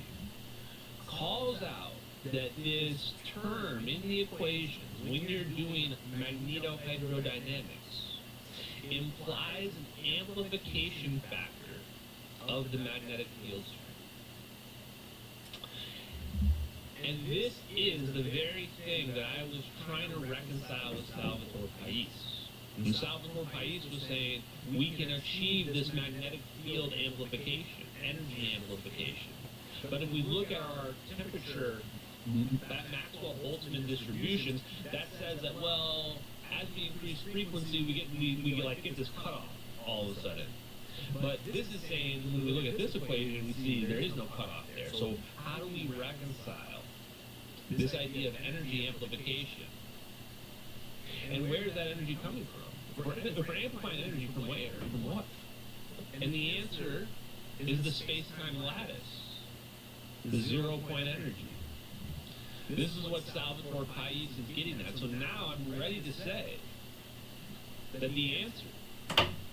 Speaker 3: Calls out that this term in the equations, when you're doing magnetohydrodynamics, implies an amplification factor of the magnetic field strength. And this is the very thing that I was trying to reconcile with Salvatore Pais. And Salvatore Pais was saying, we can achieve this magnetic field amplification, energy amplification. But if we look at our temperature, that Maxwell-Boltzmann distributions, that says that, well, as we increase frequency, we get this cutoff all of a sudden. But this is saying, when we look at this equation, we see there is no cutoff there. So how do we reconcile this idea of energy amplification? And where is that energy coming from? If we're amplifying energy from where? From what? And the answer is the space-time lattice, the zero-point energy. This is what Salvatore Pais is getting at. So now I'm ready to say that the answer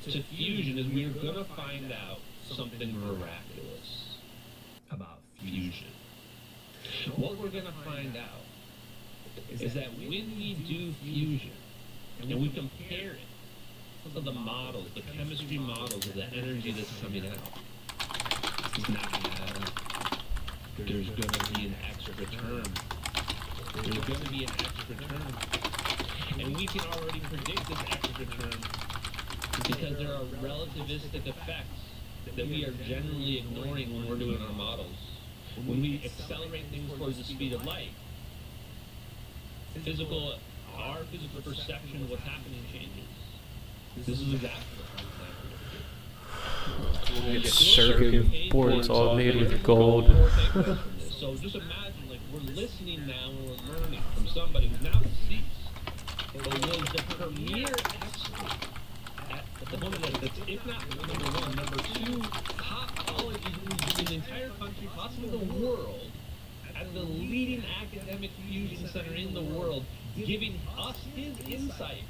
Speaker 3: to fusion is we're going to find out something miraculous about fusion. What we're going to find out is that when we do fusion and we compare it to the models, the chemistry models of the energy that's coming out, it's not going to add up. There's going to be an extra term. There's going to be an extra term. And we can already predict this extra term because there are relativistic effects that we are generally ignoring when we're doing our models. When we accelerate things towards the speed of light, our physical perception of what's happening changes. This is exactly what happens.
Speaker 1: Circuit boards all made with gold.
Speaker 3: So just imagine, like, we're listening now and we're learning from somebody who's now deceased, but was the premier expert at one of that's, if not number one, number two, top college in the entire country, possibly the world, as the leading academic fusion center in the world, giving us his insight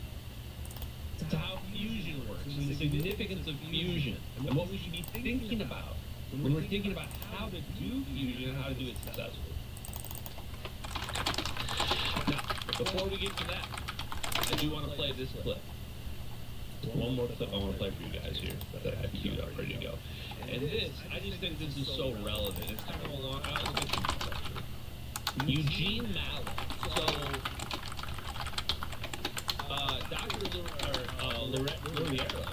Speaker 3: to how fusion works and the significance of fusion and what we should be thinking about when we're thinking about how to do fusion and how to do it successfully. Now, before we get to that, I do want to play this clip. One more clip I want to play for you guys here that I have queued up ready to go. And this, I just think this is so relevant. It's kind of a long, I was thinking Eugene Mallett. So, Dr. Lauriero,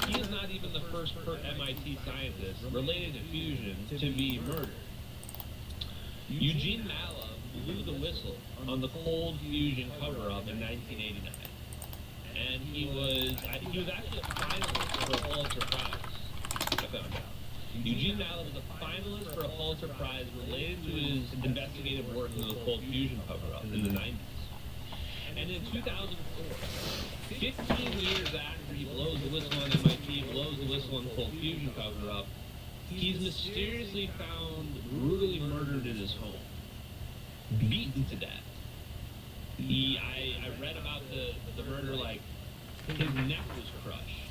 Speaker 3: he is not even the first MIT scientist related to fusion to be murdered. Eugene Mallett blew the whistle on the cold fusion cover-up in 1989. And he was actually a finalist for a Pulitzer Prize, I found out. Eugene Mallett was a finalist for a Pulitzer Prize related to his investigative work into the cold fusion cover-up in the 90s. And in 2004, 15 years after he blows the whistle on MIT, blows the whistle on the cold fusion cover-up, he's mysteriously found brutally murdered in his home, beaten to death. I read about the murder, like, his neck was crushed.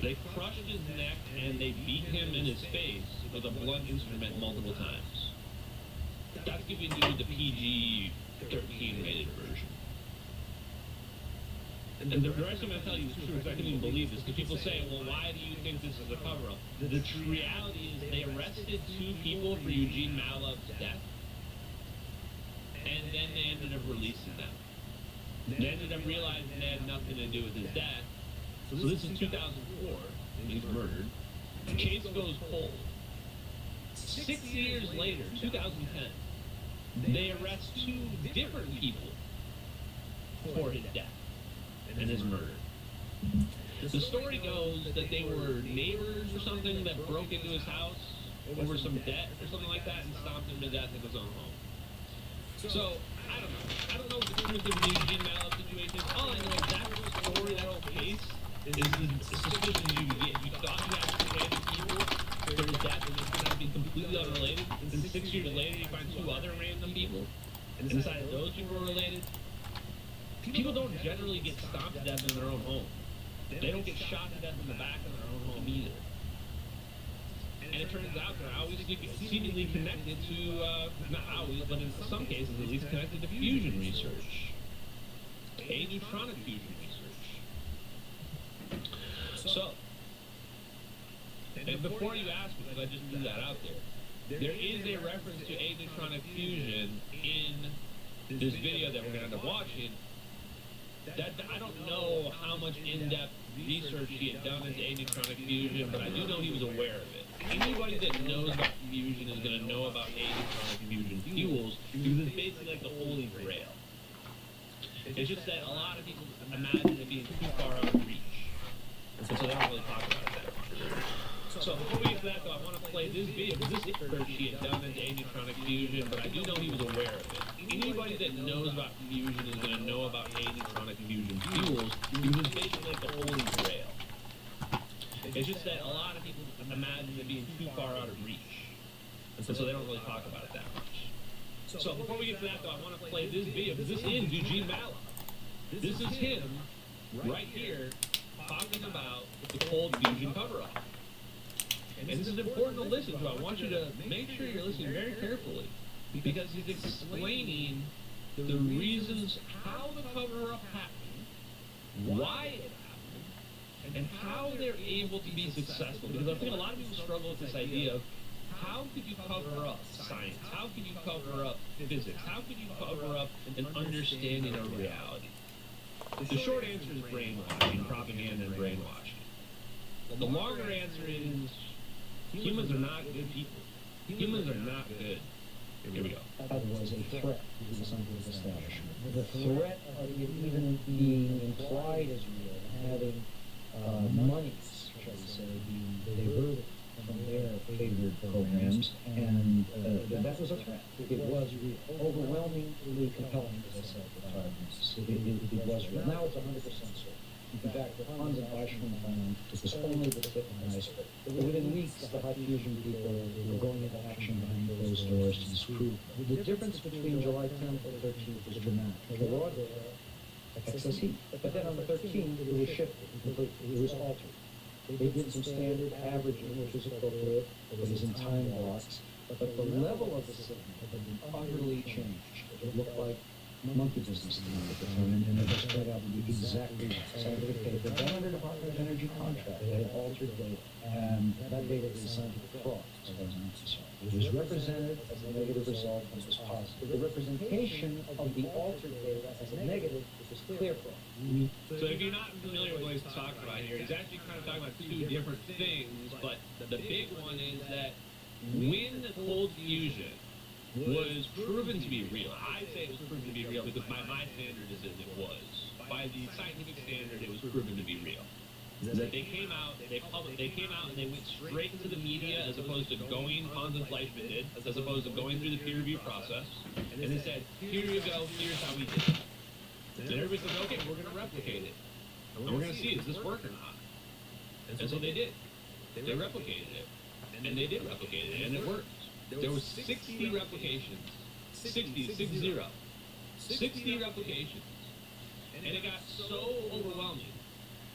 Speaker 3: They crushed his neck and they beat him in his face with a blunt instrument multiple times. That's giving you the PG-13 rated version. And the rest I'm going to tell you is true, because I couldn't even believe this, because people say, well, why do you think this is a cover-up? The reality is they arrested 2 people for Eugene Mallett's death, and then they ended up releasing them. They ended up realizing they had nothing to do with his death. So this is 2004, and he's murdered. The case goes cold. 6 years later, 2010, they arrest two different people for his death and his murder. The story goes that they were neighbors or something that broke into his house over some debt or something like that and stomped him to death in his own home. So, I don't know. I don't know what the truth of the Eugene Mallow situation is. All I know is that whole story, that whole case, is the suspicion you could get. You thought you had two random people for his death and it turned out to be completely unrelated. And then 6 years later, you find two other random people and decided those people were related. People don't generally get stomped to death in their own home. They don't get shot to death in the back of their own home either. And it turns out they're always seemingly connected to, not always, but in some cases at least, connected to fusion research. Neutronic fusion research. So, and before you ask me, because I just threw that out there is a reference to neutronic fusion in this video that we're going to end up watching. That I don't know how much in-depth research he had done into neutronic fusion, but I do know he was aware of it. Anybody that knows about fusion is going to know about neutronic fusion fuels because it's basically like the holy grail. It's just that a lot of people imagine it being too far out of reach, and so they don't really talk about it that much. So before we get to that, though, I want to play this video because this research he had done into neutronic fusion, but I do know he was aware of it. Anybody that knows about fusion is going to know about neutronic fusion fuels because it's basically like the holy grail. It's just that a lot of people imagine it being too far out of reach, and so they don't really talk about it that much. So before we get to that, though, I want to play this video because this is Eugene Mallow. This is him right here talking about the cold fusion cover-up. And this is important to listen to. I want you to make sure you're listening very carefully because he's explaining the reasons how the cover-up happened, why it happened, and how they're able to be successful. Because I think a lot of people struggle with this idea of how could you cover up science? How could you cover up physics? How could you cover up an understanding of reality? The short answer is brainwashing, propaganda and brainwashing. The longer answer is humans are not good people. Humans are not good. Here we go.
Speaker 4: That was a threat to the scientific establishment. The threat of it even being implied as real, having monies, shall we say, being diverted from their favored programs, and that was a threat. It was real. Overwhelmingly compelling, as I said, at the time. It was real. Now it's 100% so. In fact, the Hans and Weishman plan was only the tip of the iceberg. Within weeks, the hot fusion people were going into action behind closed doors to disprove. The difference between July 10th and 13th was dramatic. The raw data, excess heat. But then on the 13th, it was shifted completely. It was altered. They did some standard averaging, which was appropriate. It was in time blocks. But the level of the signal had been utterly changed. It looked like monkey business to me at the time, and it was spread out to be exactly scientific paper done under Department of Energy contract. They had altered data, and that data is scientific fraud, as far as I'm concerned. It was represented as a negative result, and it was positive. The representation of the altered data as a negative was clear fraud.
Speaker 3: So if you're not familiar with what he's talking about here, he's actually kind of talking about two different things, but the big one is that when cold fusion was proven to be real, I say it was proven to be real because by my standard is that it was. By the scientific standard, it was proven to be real. That they came out, they came out and they went straight into the media as opposed to going, Hans and Fleischmann did, as opposed to going through the peer review process. And they said, here you go, here's how we did it. And everybody said, okay, we're going to replicate it. And we're going to see, does this work or not? And so they did. They replicated it. And they did replicate it, and it worked. There was 60 replications. 60 replications. And it got so overwhelming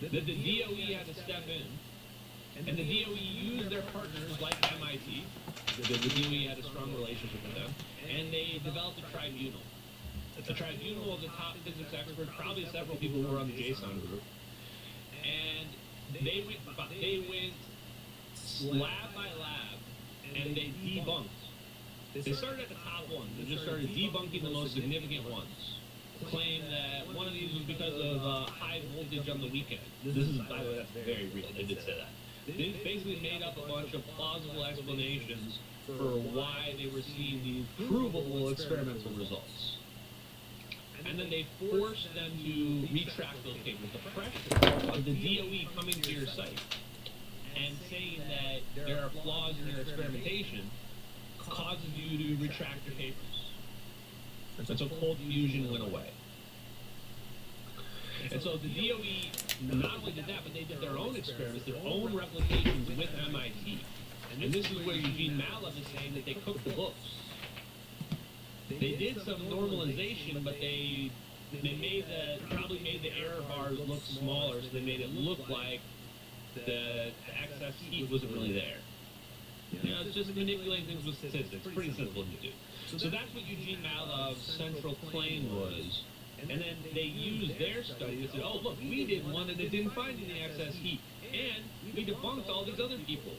Speaker 3: that the DOE had to step in. And the DOE used their partners like MIT. The DOE had a strong relationship with them. And they developed a tribunal. The tribunal was a top physics expert, probably several people who were on the JSON group. And they went lab by lab, and they debunked. They started at the top ones. They just started debunking the most significant ones. Claimed that one of these was because of high voltage on the weekend. This is, by the way, that's very real. They did say that. They basically made up a bunch of plausible explanations for why they were seeing these provable experimental results. And then they forced them to retract those papers. The pressure of the DOE coming to your site and saying that there are flaws in your experimentation causes you to retract your papers. And so cold fusion went away. And so the DOE not only did that, but they did their own experiments, their own replications with MIT. And this is where Eugene Mallove is saying that they cooked the books. They did some normalization, but they probably made the error bars look smaller, so they made it look like the excess heat wasn't really there. You know, it's just manipulating things with statistics. Pretty simple to do. So that's what Eugene Mallove's central claim was. And then they used their study to say, oh, look, we did one and it didn't find any excess heat. And we debunked all these other people.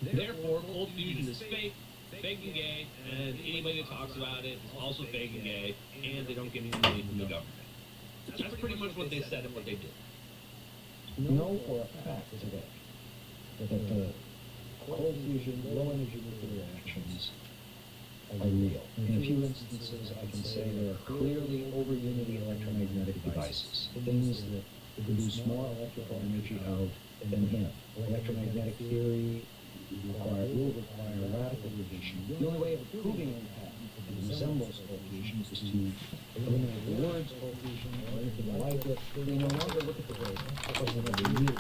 Speaker 3: Therefore, cold fusion is fake and gay, and anybody that talks about it is also fake and gay, and they don't get any money from the government. That's pretty much what they said and what they did.
Speaker 4: Know for a fact today that the cold fusion, low energy nuclear reactions are real. In a few instances, I can say there are clearly over unity electromagnetic devices, things that produce more electrical energy out than him. Electromagnetic theory will require radical revision. The only way of proving an patent that resembles cold fusion is to eliminate the words cold fusion or anything like it. We no longer look at the word because we never use it.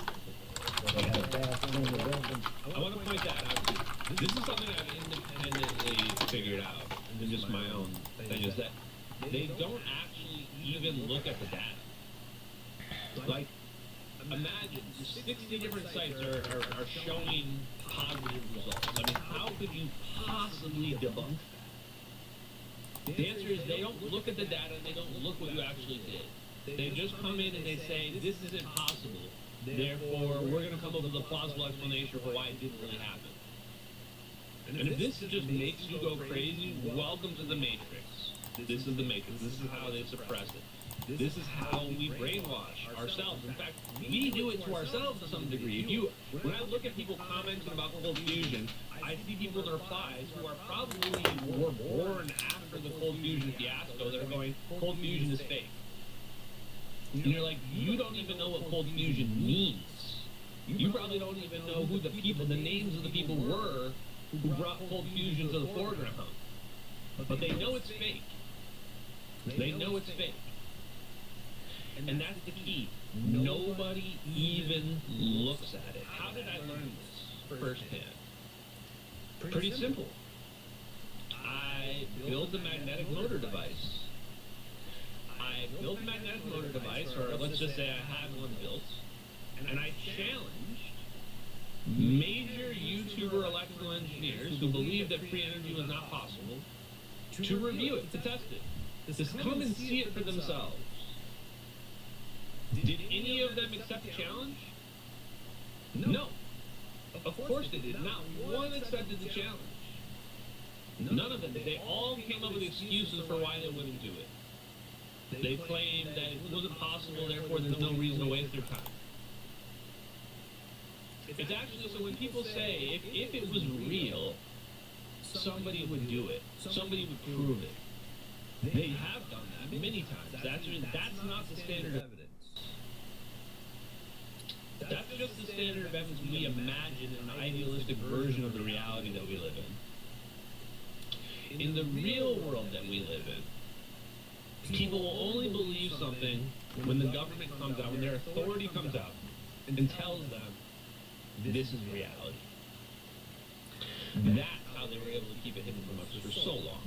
Speaker 4: They have a bad frame of reference.
Speaker 3: I want to point that out. This is something I've independently figured out, and just my own thing, is that they don't actually even look at the data. Like, imagine 60 different sites are showing positive results. I mean, how could you possibly debunk that? The answer is they don't look at the data and they don't look what you actually did. They just come in and they say, this is impossible. Therefore, we're going to come up with a plausible explanation for why it didn't really happen. And if this just makes you go crazy, welcome to the Matrix. This is the Matrix. This is how they suppress it. This is how we brainwash ourselves. In fact, we do it to ourselves to some degree. When I look at people commenting about cold fusion, I see people in the replies who are probably were born after the cold fusion fiasco that are going, cold fusion is fake. And you're like, you don't even know what cold fusion means. You probably don't even know who the names of the people were who brought cold fusion to the foreground. But they know it's fake. They know it's fake. And that's the key. Nobody even looks at it. How did I learn this firsthand? Pretty simple. I built a magnetic motor device. Or let's just say I had one built, and I challenged major YouTuber electrical engineers who believed that free energy was not possible to review it, to test it, to come and see it for themselves. Did any of them accept the challenge? No. Of course they did. Not one accepted the challenge. None of them. They all came up with excuses for why they wouldn't do it. They claimed that it wasn't possible, therefore there's no reason to waste their time. It's actually, so when people say, if it was real, somebody would do it. Somebody would prove it. They have done that many times. That's not the standard of evidence. That's just the standard of evidence we imagine an idealistic version of the reality that we live in. In the real world that we live in, people will only believe something when the government comes out, when their authority comes out and tells them this is reality. That's how they were able to keep it hidden from us for so long.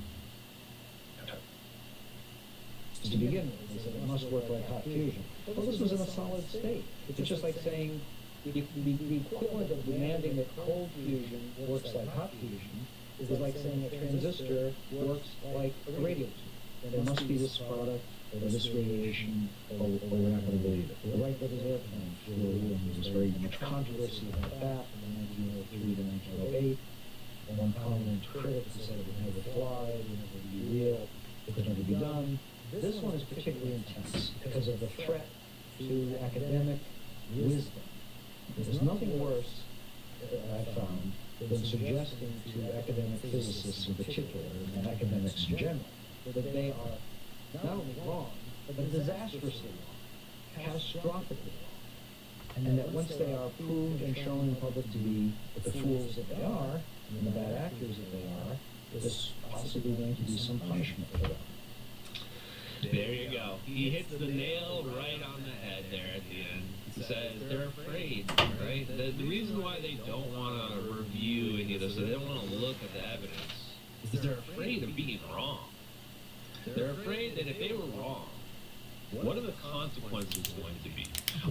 Speaker 4: To begin with, they said it must work like hot fusion. Well, this was in a solid state. It's just like saying the equivalent of demanding that cold fusion works like hot fusion is like saying a transistor works like a radio tube. There must be this product or this radiation, or we're not going to believe it. The Wright brothers airplane flew, and there was very much controversy about that from 1903 to 1908. And one prominent critic said it would never fly, it would never be real, it could never be done. This one is particularly intense because of the threat to academic wisdom. There's nothing worse I found, been suggesting to academic physicists in particular, and academics in general, that they are not only wrong, but disastrously wrong, catastrophically wrong. And that once they are proved and shown in public to be the fools that they are, and the bad actors that they are, there's possibly going to be some punishment for them.
Speaker 3: There you go. He hits the nail right on the head there at the end. He says they're afraid, right? The reason why they don't want to review any of this, they don't want to look at the evidence, is they're afraid of being wrong. They're afraid that if they were wrong, what are the consequences going to be?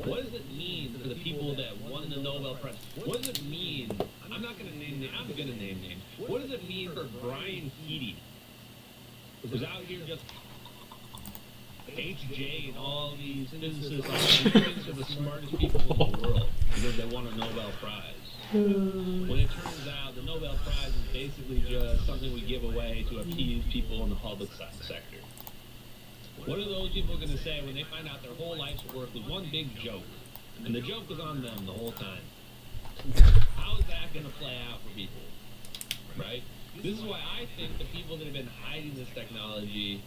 Speaker 3: What does it mean for the people that won the Nobel Prize? What does it mean? I'm not going to name names. I'm going to name names. What does it mean for Brian Keating, who's out here just HJ and all these physicists are the smartest people in the world because they won a Nobel Prize? When it turns out the Nobel Prize is basically just something we give away to appease people in the public sector. What are those people going to say when they find out their whole life's work was one big joke, and the joke was on them the whole time? How is that going to play out for people, right? This is why I think the people that have been hiding this technology,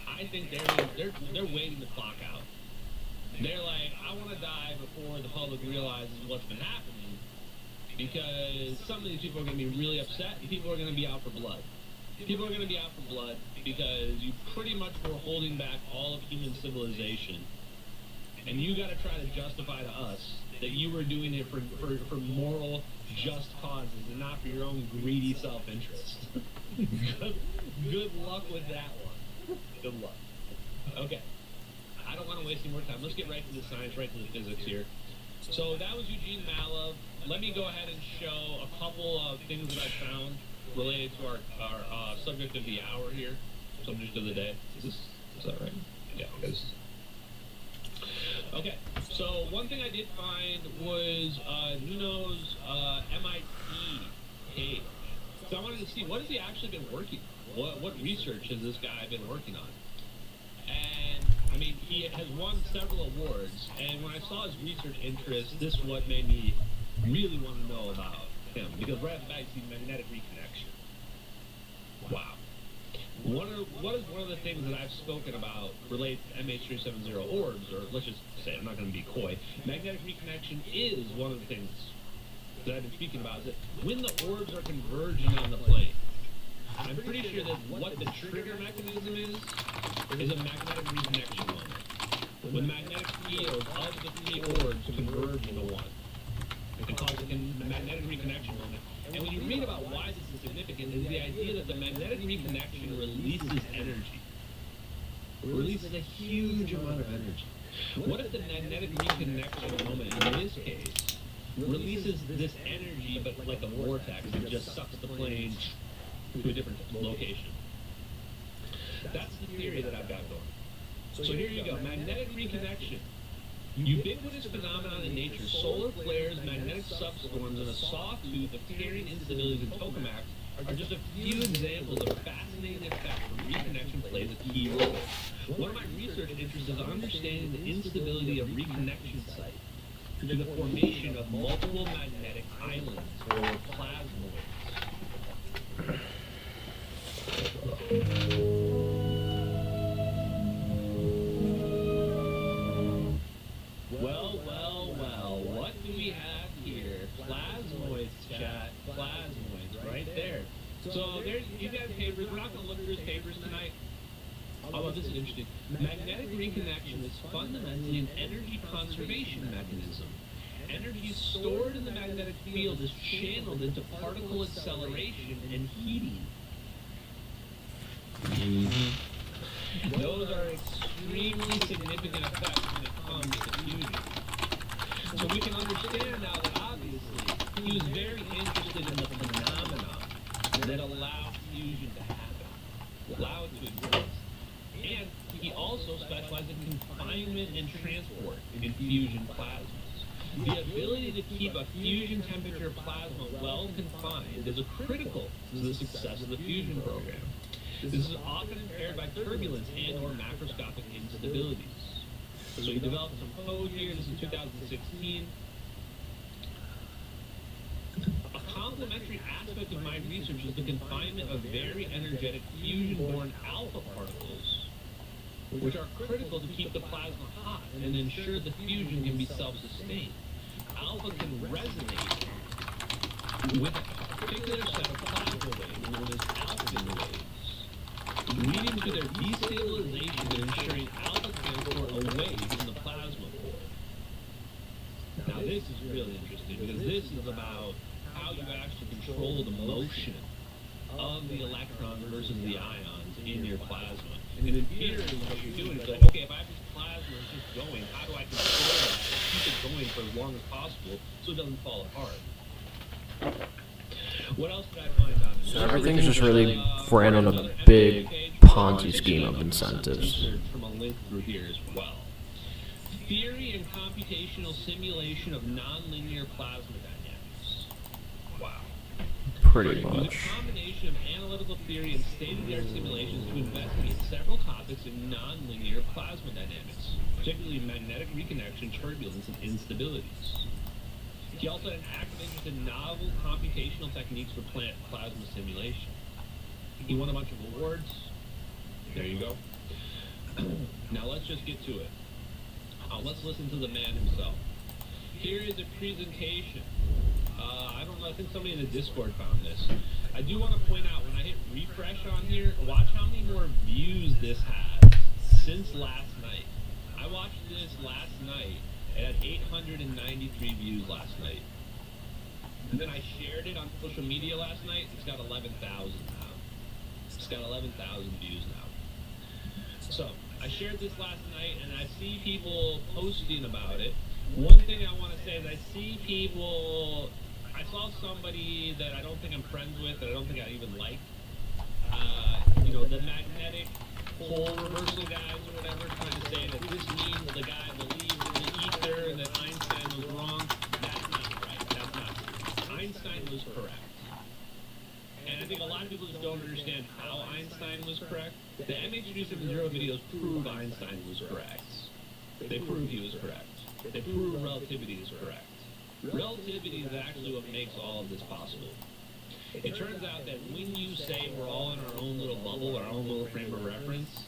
Speaker 3: I think they're waiting the clock out. They're like, I want to die before the public realizes what's been happening, because some of these people are going to be really upset, and people are going to be out for blood. People are going to be out for blood because you pretty much were holding back all of human civilization, and you got to try to justify to us that you were doing it for moral, just causes and not for your own greedy self-interest. Good luck with that one. Good luck. Okay. I don't want to waste any more time. Let's get right to the science, right to the physics here. So that was Eugene Malov. Let me go ahead and show a couple of things that I found related to our subject of the hour here, subject of the day. Is that right? Yeah, it is. Okay, so one thing I did find was Nuno's MIT page. So I wanted to see, what has he actually been working on? What research has this guy been working on? And, I mean, he has won several awards, and when I saw his research interest, this is what made me really want to know about him, because right at the back you see magnetic reconnection. Wow. What is one of the things that I've spoken about related to MH370 orbs, or let's just say, I'm not going to be coy, magnetic reconnection is one of the things that I've been speaking about, is that when the orbs are converging on the plane, I'm pretty sure that what the trigger mechanism is a magnetic reconnection moment. When the magnetic fields of the three orbs converge into one, it causes a magnetic reconnection moment. And when you read about why this is significant, is the idea that the magnetic reconnection releases energy. It releases a huge amount of energy. What if the magnetic reconnection moment, in this case, releases this energy, but like a vortex, it just sucks the plane to a different location? That's the theory that I've got going. So here you go, magnetic reconnection. Ubiquitous phenomenon in nature, solar flares, magnetic substorms, and a sawtooth of carrying instabilities in tokamaks are just a few examples of fascinating effects where reconnection plays a key role. One of my research interests is understanding the instability of reconnection sites through the formation of multiple magnetic islands, or plasmoids. Well, what do we have here? Plasmoids, chat. Plasmoids, right there. So there's, you've got papers. We're not going to look through his papers tonight. Although this is interesting. Magnetic reconnection is fundamentally an energy conservation mechanism. Energy stored in the magnetic field is channeled into particle acceleration and heating. Those are extremely significant effects when it comes to fusion. So we can understand now that obviously he was very interested in the phenomenon that allowed fusion to happen, allow it to exist. And he also specialized in confinement and transport in fusion plasmas. The ability to keep a fusion temperature plasma well confined is critical to the success of the fusion program. This is often impaired by turbulence and or macroscopic instabilities. So he developed some code here. This is 2016. complementary aspect of my research is the confinement of very energetic fusion-born alpha particles, which are critical to keep the plasma hot and ensure the fusion can be self-sustained. Alpha can resonate with a particular set of plasma waves known as alpha waves, leading to their destabilization and ensuring alpha transport away from the plasma core. Now this is really interesting because this is about how you actually control the motion of the electrons versus the ions in your plasma. And in theory, what you're doing is like, okay, if I have this plasma that's just going, how do I control that and keep it going for as long as possible so it doesn't fall apart? What else did I find on it?
Speaker 1: So everything's just really ran on a big Ponzi scheme of incentives.
Speaker 3: From a link through here as well. Theory and computational simulation of nonlinear plasma dynamics. Wow.
Speaker 1: Pretty
Speaker 3: Use a
Speaker 1: much.
Speaker 3: combination of analytical theory and state-of-the-art simulations to investigate several topics in nonlinear plasma dynamics, particularly magnetic reconnection, turbulence, and instabilities. He also had an active interest in novel computational techniques for plasma simulation. He won a bunch of awards. There you go. Now let's just get to it. Let's listen to the man himself. Here is a presentation. I don't know, I think somebody in the Discord found this. I do want to point out, when I hit refresh on here, watch how many more views this has since last night. I watched this last night. It had 893 views last night. And then I shared it on social media last night. It's got 11,000 now. It's got 11,000 views now. So, I shared this last night, and I see people posting about it. One thing I want to say is I see people... I saw somebody that I don't think I'm friends with, that I don't think I even like. The magnetic pole reversal guys or whatever, trying to say that this means the guy believed in the ether and that Einstein was wrong. That's not right. That's not true. Einstein was correct. And I think a lot of people just don't understand how Einstein was correct. The MH370 videos prove Einstein was correct. They prove he was correct. They prove relativity is correct. Relativity is actually what makes all of this possible. It turns out that when you say we're all in our own little bubble, our own little frame of reference,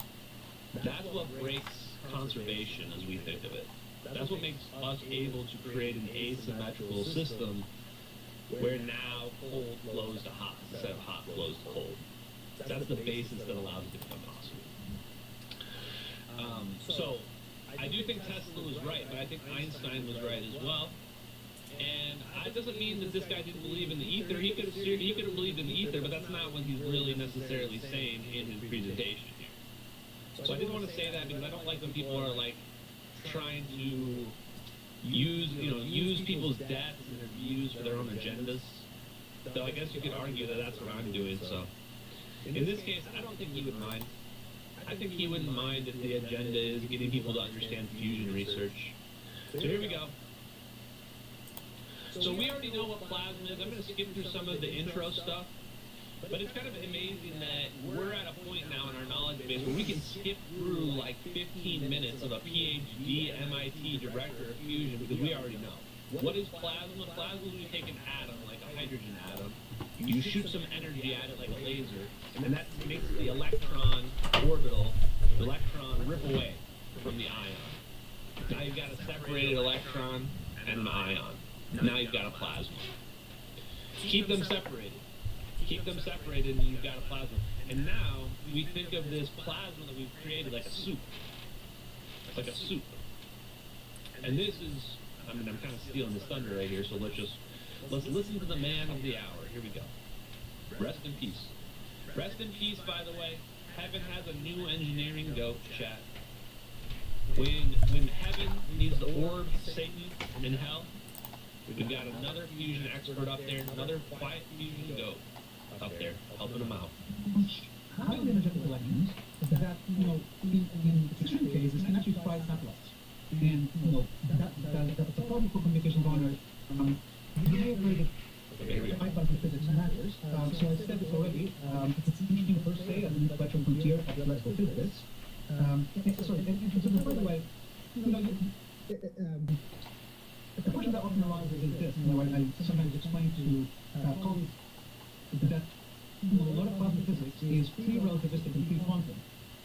Speaker 3: that's what breaks conservation as we think of it. That's what makes us able to create an asymmetrical system where now cold flows to hot instead of hot flows to cold. That's the basis that allows it to become possible. So, I do think Tesla was right, but I think Einstein was right as well. And it doesn't mean that this guy didn't believe in the ether. He could have believed in the ether, but that's not what he's really necessarily saying in his presentation here. So I didn't want to say that because I don't like when people are like trying to use people's deaths and their views for their own agendas. So I guess you could argue that that's what I'm doing. So in this case, I don't think he would mind. I think he wouldn't mind if the agenda is getting people to understand fusion research. So here we go. So we already know what plasma is. I'm going to skip through some of the intro stuff. But it's kind of amazing that we're at a point now in our knowledge base where we can skip through like 15 minutes of a PhD MIT director of fusion because we already know. What is plasma? Plasma is when you take an atom, like a hydrogen atom, you shoot some energy at it like a laser, and that makes the electron orbital, the electron rip away from the ion. Now you've got a separated electron and an ion. Now you've got a plasma. Keep them separated. Keep them separated and you've got a plasma. And now we think of this plasma that we've created like a soup. It's like a soup. And this is, I'm kind of stealing this thunder right here, so let's listen to the man of the hour. Here we go. Rest in peace. Rest in peace, by the way. Heaven has a new engineering goat, chat. When heaven needs the orb, Satan, in hell, we've got another fusion expert up there, another quiet fusion goat up there, helping them out.
Speaker 5: How energetic electrons is that, in extreme cases, can actually fly satellites. And, the problem for communication runners, you know, bipartisan physics matters. So I said this already, it's interesting per se, as an intellectual frontier of theoretical physics. And by the way, the question that often arises is this. I sometimes explain to colleagues that a lot of plasma physics is pre-relativistic and pre-quantum.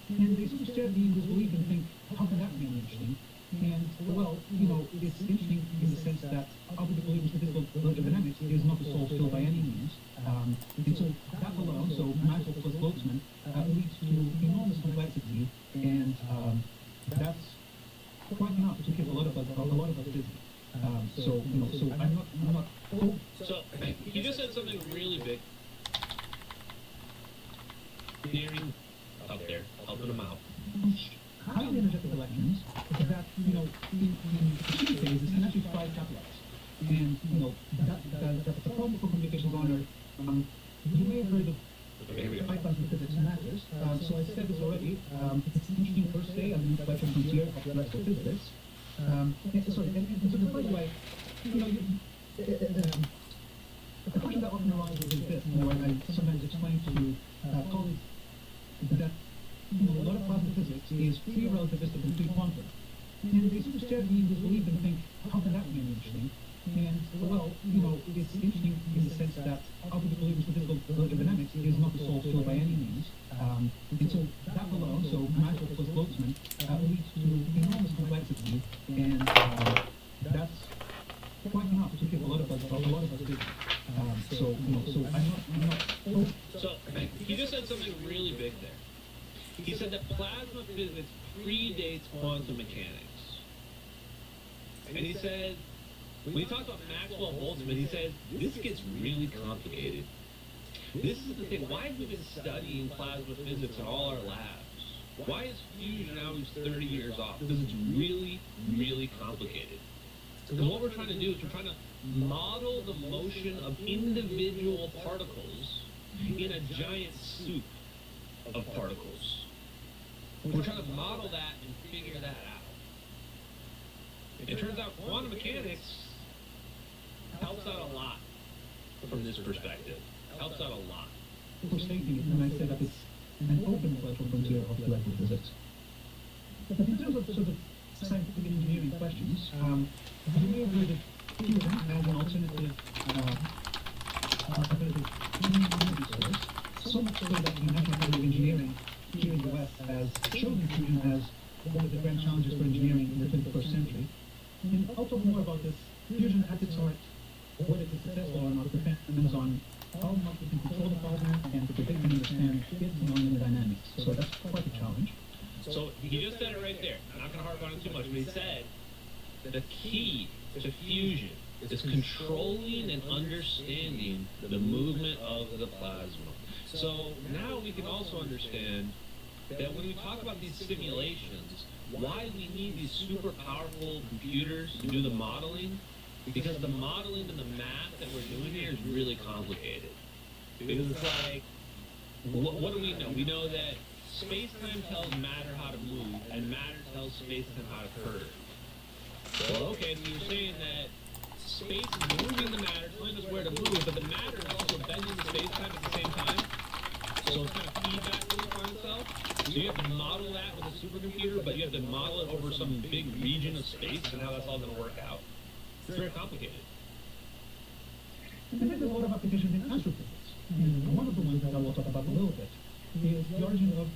Speaker 5: And they sort of share the disbelief and think, how can that be interesting? And, well, it's interesting in the sense that obviously believing statistical dynamics is not the sole field by any means. And so that alone, so Maxwell plus Boltzmann, leads to enormous complexity, and that's quite enough to keep a lot of us busy. So I'm not.
Speaker 3: So you just said something really big. Engineering out there, helping them out.
Speaker 5: Highly energetic electrons that, in the two phases can actually fly satellites. And, that's a problem for communications on Earth. You may have heard of Python's physics matters. So I said this already. It's an interesting first day on the intellectual frontier of theoretical physics. And so the first way, the question that often arises is this, I sometimes explain to colleagues that a lot of plasma physics is pre-relativistic and pre-quantum. And they sort of share the disbelief and think, how can that be interesting? And, well, it's interesting in the sense that obviously believing statistical dynamics is not the sole field by any means. And so that alone, so Maxwell plus Boltzmann, leads to enormous complexity, and that's quite enough to keep a lot of us busy. So I'm not.
Speaker 3: So he just said something really big there. He said that plasma physics predates quantum mechanics. And he said, when he talked about Maxwell Boltzmann, he said, this gets really complicated. This is the thing. Why have we been studying plasma physics in all our labs? Why is fusion always 30 years off? Because it's really, really complicated. Because what we're trying to do is we're trying to model the motion of individual particles in a giant soup of particles. We're trying to model that and figure that out. It turns out quantum mechanics helps out a lot from this perspective. Helps out a lot.
Speaker 5: For stating it, and I said that it's an open intellectual frontier of theoretical physics. But in terms of sort of scientific and engineering questions, you may have heard of fusion as an alternative energy source, so much so that the National Academy of Engineering here in the West has chosen fusion as one of the grand challenges for engineering in the 21st century. And I'll talk more about this. Fusion at its heart, whether it's successful or not, depends on how much we can control the plasma and to predict and understand its nonlinear dynamics. So that's quite a challenge.
Speaker 3: So he just said it right there. I'm not going to harp on it too much, but he said that the key to fusion is controlling and understanding the movement of the plasma. So now we can also understand that when we talk about these simulations, why we need these super powerful computers to do the modeling, because the modeling and the math that we're doing here is really complicated. Because it's like, what do we know? We know that space-time tells matter how to move, and matter tells space-time how to curve. Well, okay, so you're saying that space is moving the matter, telling us where to move, but the matter is also bending the space-time at the same time. So it's kind of feedback loop on itself. So you have to model that with a supercomputer, but you have to model it over some big region of space and how that's all going to work out. It's very complicated.
Speaker 5: And then there's a lot of applications in astrophysics. And one of the ones that I will talk about a little bit is the origin of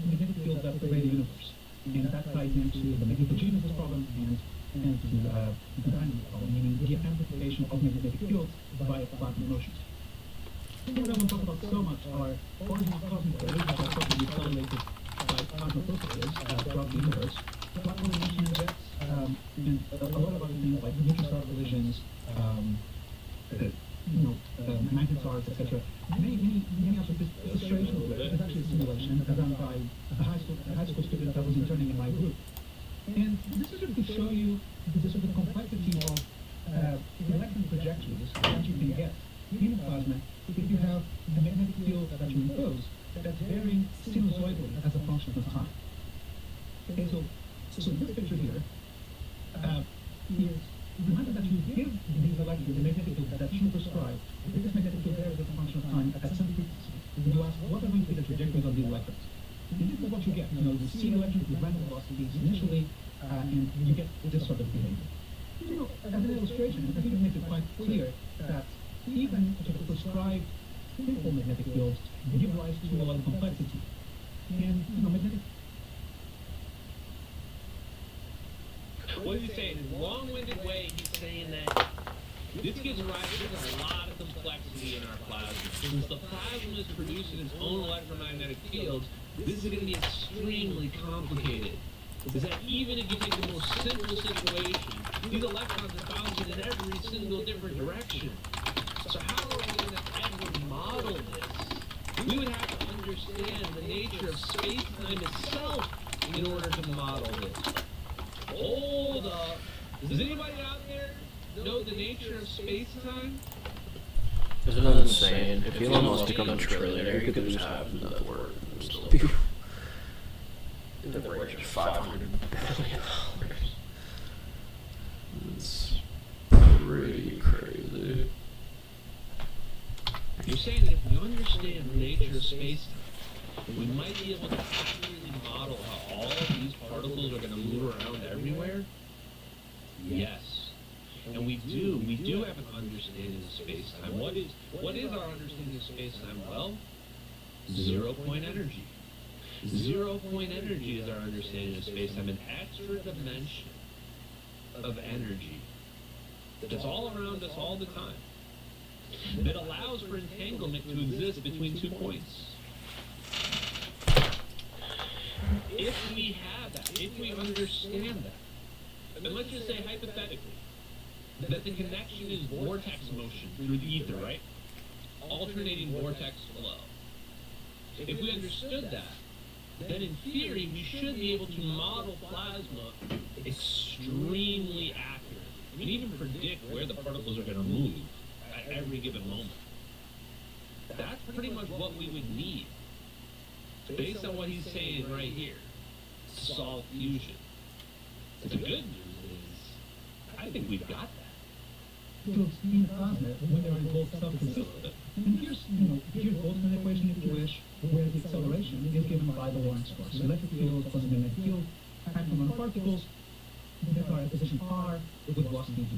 Speaker 5: magnetic fields that pervade the universe. And that ties into the magnetogenesis problem and the dynamo problem, meaning the amplification of magnetic fields via plasma motions. Things I won't talk about so much are origin of cosmic rays, which are thought to be accelerated by plasma processes throughout the universe, black hole emission effects, and a lot of other things like neutron star collisions, magnet stars, etc. Many illustrations of it is actually a simulation done by a high school student that was interning in my group. And this is sort of to show you the sort of complexity of electron trajectories that you can get in plasma if you have a magnetic field that you impose that's varying sinusoidally as a function of time. Okay, so this picture here is remember that you give these electrons the magnetic field that you prescribe. This magnetic field varies as a function of time at some frequency. And you ask, what are going to be the trajectories of these electrons? And this is what you get. You see electrons with random velocities initially, and you get this sort of behavior. As an illustration, I think it makes it quite clear that even the prescribed simple magnetic fields give rise to a lot of complexity. And, magnetic.
Speaker 3: What is he saying? In a long-winded way, he's saying that this gives rise to a lot of complexity in our plasma. Since the plasma is producing its own electromagnetic fields, this is going to be extremely complicated. Is that even if you take the most simple situation, these electrons are bouncing in every single different direction. So how are we going to ever model this? We would have to understand the nature of space-time itself in order to model this. Hold up. Does anybody out there know the nature of space-time?
Speaker 1: Isn't that insane? If Elon Musk become a trillionaire, he could just have net worth and still be in the range of $500 billion. It's pretty crazy.
Speaker 3: You're saying that if we understand the nature of space-time, we might be able to accurately model how all of these particles are going to move around everywhere? Yes. And we do have an understanding of space-time. What is our understanding of space-time? Well, zero-point energy. Zero-point energy is our understanding of space-time, an extra dimension of energy that's all around us all the time, that allows for entanglement to exist between 2 points. If we have that, if we understand that, and let's just say hypothetically, that the connection is vortex motion through the ether, right? Alternating vortex flow. If we understood that, then in theory we should be able to model plasma extremely accurately. We can even predict where the particles are going to move at every given moment. That's pretty much what we would need, based on what he's saying right here, to solve fusion. The good news is, I think we've got that.
Speaker 5: Fields in the plasma when they're in both substances. And here's Boltzmann equation, if you wish, where the acceleration is given by the Lorentz force. So electric field plus magnetic field acting on particles that are at position r with velocity v.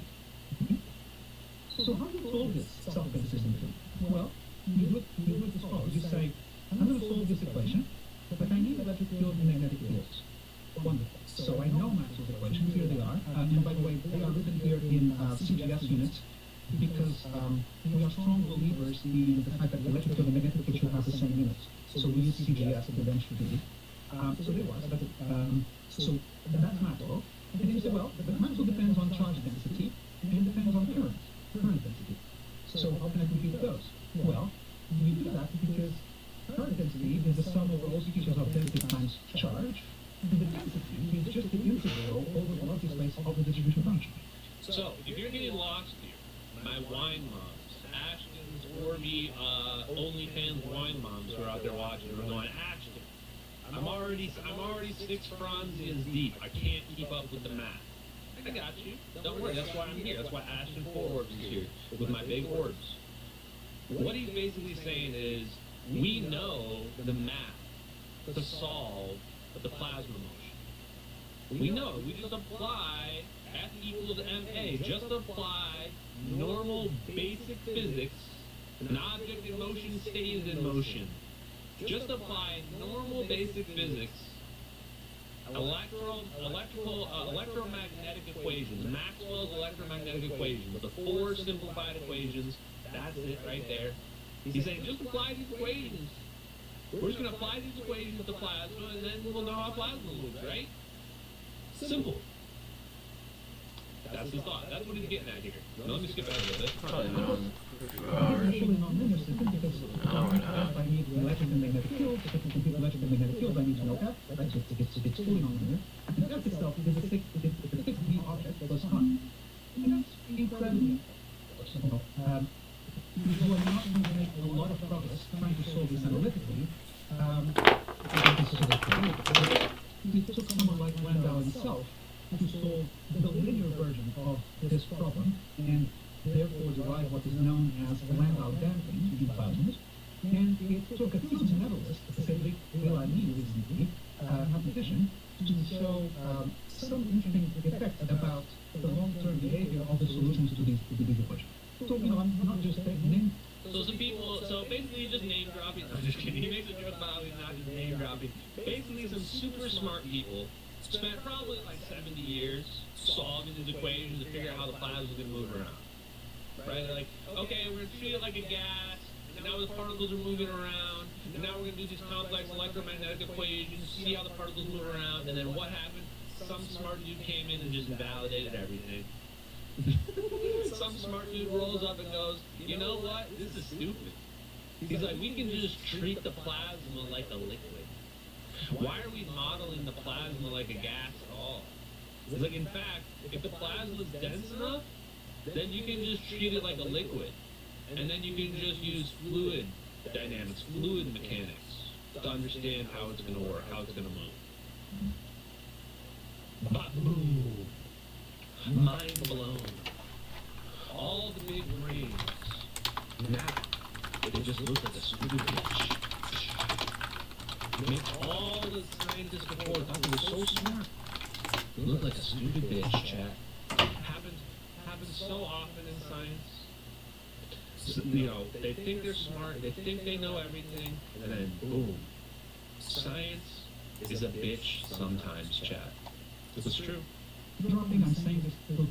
Speaker 5: So how do you solve this self-consistently? Well, you do it as follows. You say, I'm going to solve this equation, but I need electric field and magnetic fields. Wonderful. So I know Maxwell's equations. Here they are. And by the way, they are written here in CGS units because we are strong believers in the fact that the electric field and magnetic field should have the same units. So we use CGS eventually. So there was. So that's Maxwell. And then you say, well, but Maxwell depends on charge density and it depends on current density. So how can I compute those? Well, we do that because current density is the sum over all species of density times charge. And the density is just the integral over the multi-space of the distribution function.
Speaker 3: So, if you're getting lost here, my wine moms, Ashton's Orby, OnlyFans wine moms who are out there watching, are going, Ashton, I'm already 6 Franzias deep. I can't keep up with the math. I got you. Don't worry, that's why I'm here. That's why Ashton 4 Orbs is here, with my big orbs. What he's basically saying is, we know the math to solve the plasma motion. We know, we just apply F equals ma, just apply normal basic physics, an object in motion stays in motion. Just apply normal basic physics, electromagnetic equations, Maxwell's electromagnetic equations, the 4 simplified equations, that's it right there. He's saying just apply these equations. We're just going to apply these equations to plasma, and then we'll know how plasma moves, right? Simple. That's his thought. That's what he's getting at here. Now, let me skip ahead a little bit.
Speaker 1: Probably been on for a few
Speaker 5: It's
Speaker 1: hours.
Speaker 5: actually non-linear system because if I need the electric and magnetic field, if I can compute electric and magnetic field, I need to know F, right? So it's fully non-linear. And F itself is a 6D object plus time. And that's incredibly simple. If you are not going to make a lot of progress trying to solve this analytically, it took someone like Landau himself to solve the linear version of this problem and therefore derive what is known as Landau damping in plasmas. And it took a physics medalist, Cedric Villani recently, mathematician, to show some interesting effects about the long-term behavior of the solutions to these equations. So, I'm not just saying,
Speaker 3: So some people, so basically just name dropping. I'm just kidding. He makes a joke about how he's not just name dropping. Basically, some super smart people spent probably like 70 years solving these equations to figure out how the plasma is going to move around. Right? Like, okay, we're going to treat it like a gas, and now the particles are moving around, and now we're going to do these complex electromagnetic equations, see how the particles move around, and then what happened? Some smart dude came in and just validated everything. Some smart dude rolls up and goes, you know what? This is stupid. He's like, we can just treat the plasma like a liquid. Why are we modeling the plasma like a gas at all? It's like, in fact, if the plasma is dense enough, then you can just treat it like a liquid. And then you can just use fluid dynamics, fluid mechanics to understand how it's going to work, how it's going to move. Ba-boom. Mind blown. All the big brains. Now, they just look like a stupid bitch. Make all the scientists before thought they were so smart. They look like a stupid bitch, chat. Happens so often in science. So, they think they're smart, they think they know everything, and then boom. Science is a bitch sometimes, chat. This is true.
Speaker 5: dropping and saying this to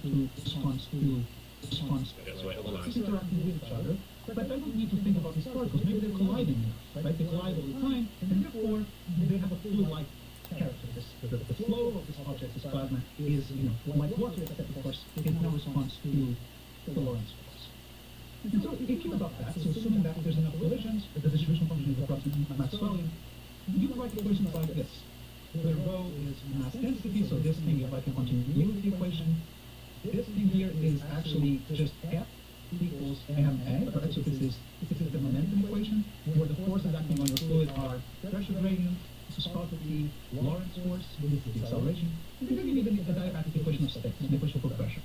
Speaker 5: response.
Speaker 3: Yes, wait, hold on.
Speaker 5: It's interacting with each other, but I don't need to think about historicals. Maybe they're colliding here, right? They collide all the time, and therefore they have a fluid-like character. The flow of this object, this plasma, is like water, except of course it has no response to the Lorentz force. And so if you think about that, so assuming that there's enough collisions, that the distribution function is approximately Maxwellian, you can write equations like this. Where rho is mass density, so this thing, if I can continue with the equation, this thing here is actually just F equals ma, right? So this is the momentum equation, where the forces acting on your fluid are pressure gradient, viscosity, Lorentz force, this is the acceleration, and then you need a diabatic equation of state, an equation for pressure.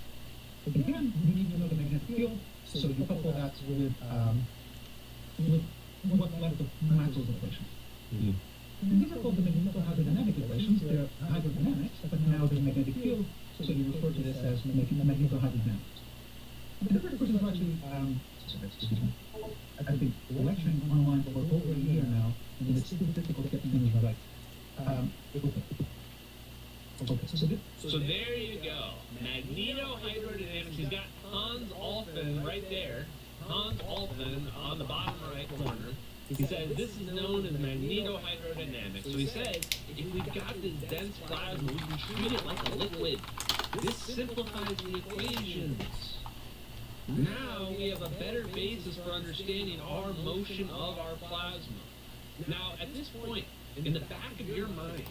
Speaker 5: Again, you need to know the magnetic field, so you couple that with what's left of Maxwell's equation.
Speaker 3: Mm-hmm.
Speaker 5: And these are called the magnetohydrodynamic equations. They're hydrodynamics, but now there's magnetic field, so you refer to this as magnetohydrodynamics. The first question is actually, excuse me, I've been lecturing online for over a year now, and it's still difficult to get things right.
Speaker 3: So there you go. Magnetohydrodynamics. He's got Hans Olfen right there. Hans Olfen on the bottom right corner. He says this is known as magnetohydrodynamics. So he says if we've got this dense plasma, we can treat it like a liquid. This simplifies the equations. Now we have a better basis for understanding our motion of our plasma. Now at this point, in the back of your mind,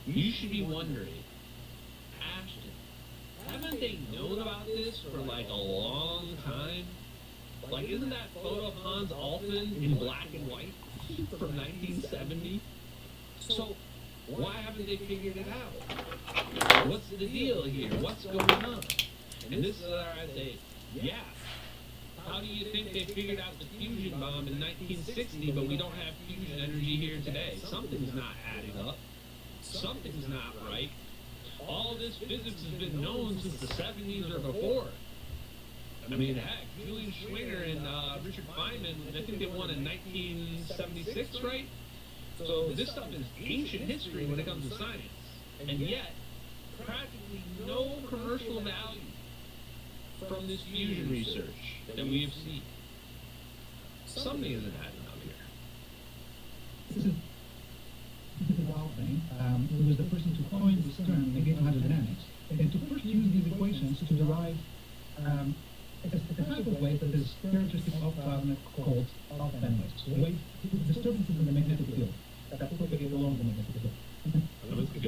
Speaker 3: you should be wondering, Ashton, haven't they known about this for like a long time? Like, isn't that photo of Hans Olfen in black and white from 1970? So, why haven't they figured it out? What's the deal here? What's going on? And this is where I say, yeah. How do you think they figured out the fusion bomb in 1960, but we don't have fusion energy here today? Something's not adding up. Something's not right. All this physics has been known since the 70s or before. I mean, heck, Julian Schwinger and Richard Feynman, I think they won in 1976, right? So this stuff is ancient history when it comes to science. And yet, practically no commercial value from this fusion research that we have seen. Something isn't adding up here.
Speaker 5: This is a wild thing. Who was the person to coin this term, magnetohydrodynamics, and to first use these equations to derive a type of wave that is characteristic of plasma called Olfen waves. Wave disturbances in the magnetic field that propagate along the magnetic field.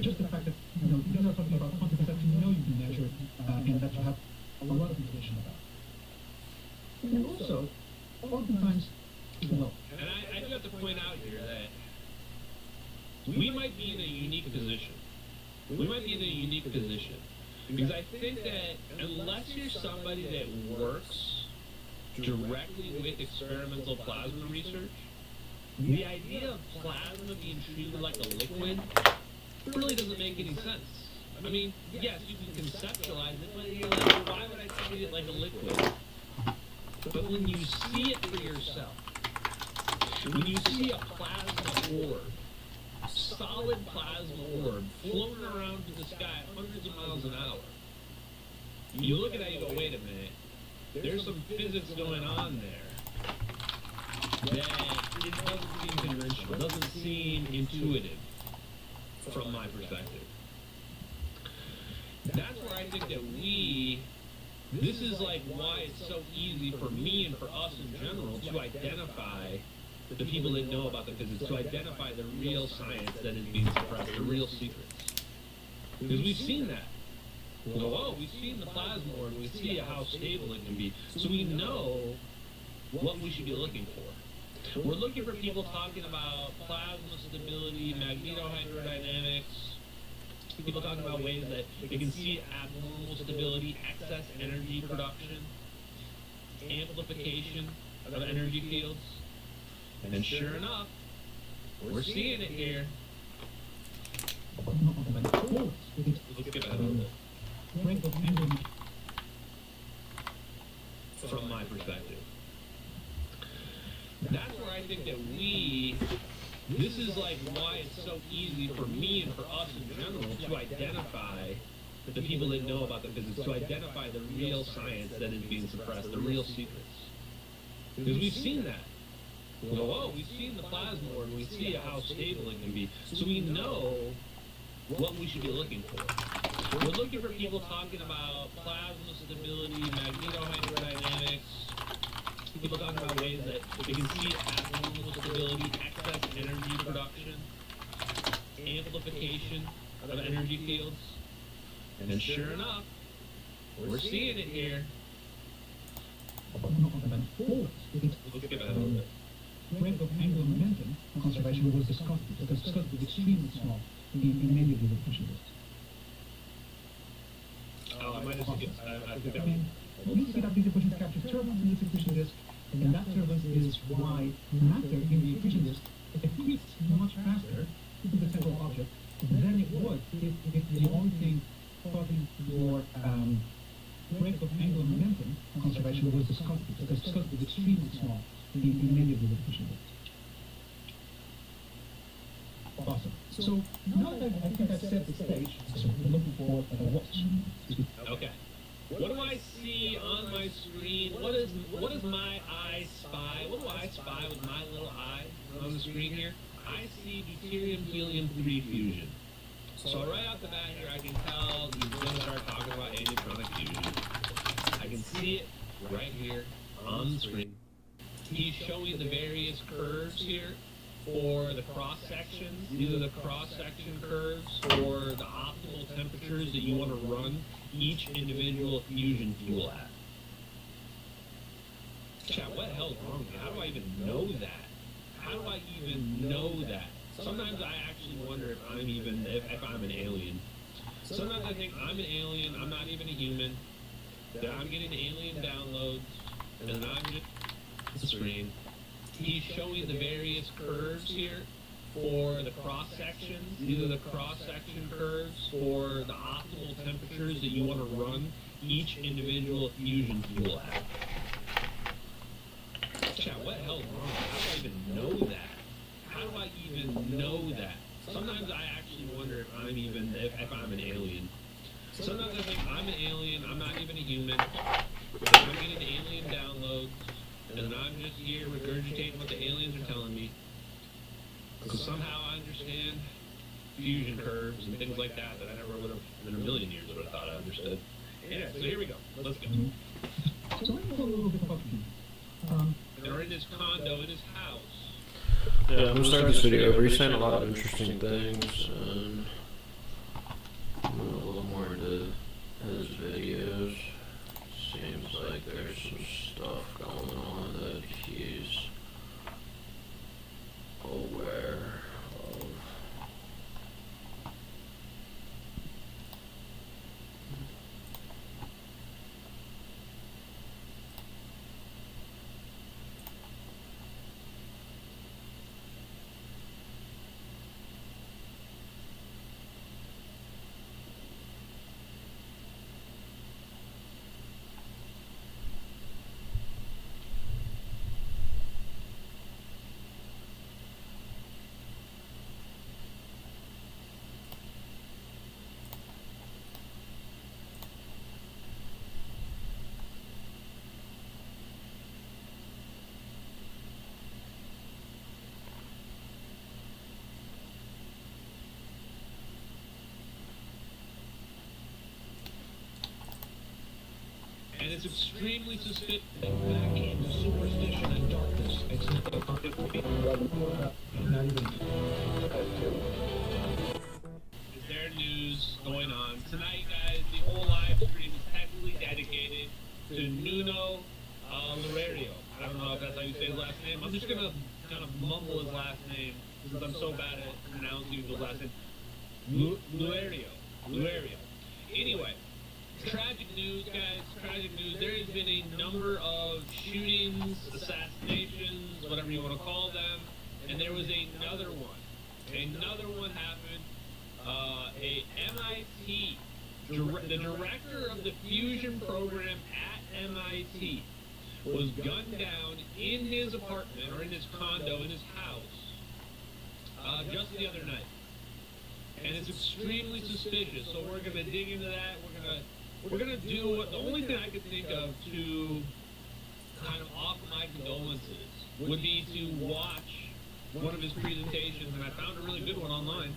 Speaker 5: Just the fact that these are talking about quantities that you know you can measure and that you have a lot of information about. And also, oftentimes, well,
Speaker 3: And I do have to point out here that we might be in a unique position. Because I think that unless you're somebody that works directly with experimental plasma research, the idea of plasma being treated like a liquid really doesn't make any sense. I mean, yes, you can conceptualize it, but you're like, why would I tell treat it like a liquid. But when you see it for yourself, when you see a plasma orb, solid plasma orb floating around to the sky at hundreds of miles an hour, you look at that and you go, wait a minute, there's some physics going on there that it doesn't seem conventional, it doesn't seem intuitive from my perspective. That's where I think that this is like why it's so easy for me and for us in general to identify the people that know about the physics, to identify the real science that is being suppressed, the real secrets. Because we've seen that. We go, oh, we've seen the plasma orb, we see how stable it can be. So we know what we should be looking for. We're looking for people talking about plasma stability, magnetohydrodynamics, people talking about ways that they can see abnormal stability, excess energy production, amplification of energy fields. And then sure enough, we're seeing it here. Let's get that a little bit. From my perspective. That's where I think that this is like why it's so easy for me and for us in general to identify the people that know about the physics, to identify the real science that is being suppressed, the real secrets. Because we've seen that. We go, oh, we've seen the plasma orb, we see how stable it can be. So we know what we should be looking for. We're looking for people talking about plasma stability, magnetohydrodynamics, people talking about ways that they can see abnormal stability, excess energy production, amplification of energy fields. And then sure enough, we're seeing it here. Let's get that a little bit.
Speaker 5: Rate of angular momentum conservation was discussed with extremely small in many of the differentials.
Speaker 3: Oh, I might have skipped. I think that
Speaker 5: I mean, we see that these equations capture turbulence in the diffusion disk, and that turbulence is why matter in the diffusion disk accretes much faster into the central object than it would if the only thing causing your rate of angular momentum conservation was discussed with extremely small in many of the diffusion disks. Awesome. So now that I think I've set the stage, so we're looking for what's
Speaker 3: Okay. What do I see on my screen? What does my eye spy? What do I spy with my little eye on the screen here? I see deuterium helium-3 fusion. So right off the bat here, I can tell he's going to start talking about anetronic fusion. I can see it right here on the screen. He's showing the various curves here for the cross sections. These are the cross section curves for the optimal temperatures that you want to run each individual fusion fuel at. Chat, what the hell's wrong with me? How do I even know that? How do I even know that? Sometimes I actually wonder if I'm an alien. Sometimes I think I'm an alien, I'm not even a human, that I'm getting alien downloads, and then I'm just the screen. He's showing the various curves here for the cross sections. These are the cross section curves for the optimal temperatures that you want to run each individual fusion fuel at. Chat, what the hell's wrong? How do I even know that? How do I even know that? Sometimes I actually wonder if I'm an alien. Sometimes I think I'm an alien, I'm not even a human, that I'm getting alien downloads, and then I'm just here regurgitating what the aliens are telling me. Because somehow I understand fusion curves and things like that I never would have, in a million years, would have thought I understood. Yeah, so here we go. Let's go.
Speaker 5: So let me talk a little bit about you.
Speaker 3: And we're in his condo, in his house.
Speaker 1: Yeah, I'm gonna start this video over. He's saying a lot of interesting things, and I'm gonna look a little more into his videos. Seems like there's some stuff going on that he's aware of.
Speaker 3: it's extremely suspicious.
Speaker 2: Back in superstition and darkness. It's not even.
Speaker 3: Is there news going on tonight, guys? The whole live stream is technically dedicated to Nuno Loureiro. I don't know if that's how you say his last name. I'm just gonna kind of mumble his last name because I'm so bad at pronouncing his last name. Loureiro. Anyway, tragic news, guys. Tragic news. There has been a number of shootings, assassinations, whatever you want to call them, and there was another one. Another one happened. A MIT, the director of the fusion program at MIT, was gunned down in his apartment or in his condo, in his house, just the other night. And it's extremely suspicious. So we're gonna dig into that. We're gonna do what the only thing I could think of to kind of offer my condolences would be to watch one of his presentations, and I found a really good one online.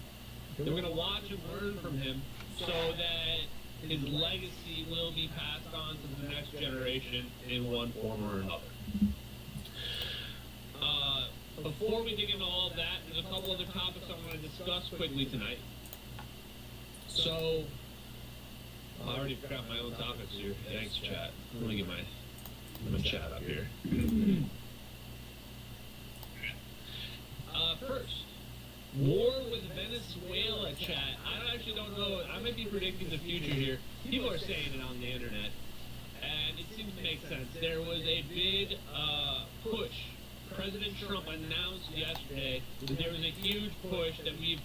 Speaker 3: We're going to watch and learn from him so that his legacy will be passed on to the next generation in one form or another. Before we dig into all of that, there's a couple other topics I want to discuss quickly tonight. So, I already forgot my own topics here. Thanks, chat. Let me get my chat up here. First, war with Venezuela, chat. I actually don't know. I might be predicting the future here. People are saying it on the internet, and it seems to make sense. There was a big push. President Trump announced yesterday that there was a huge push that we've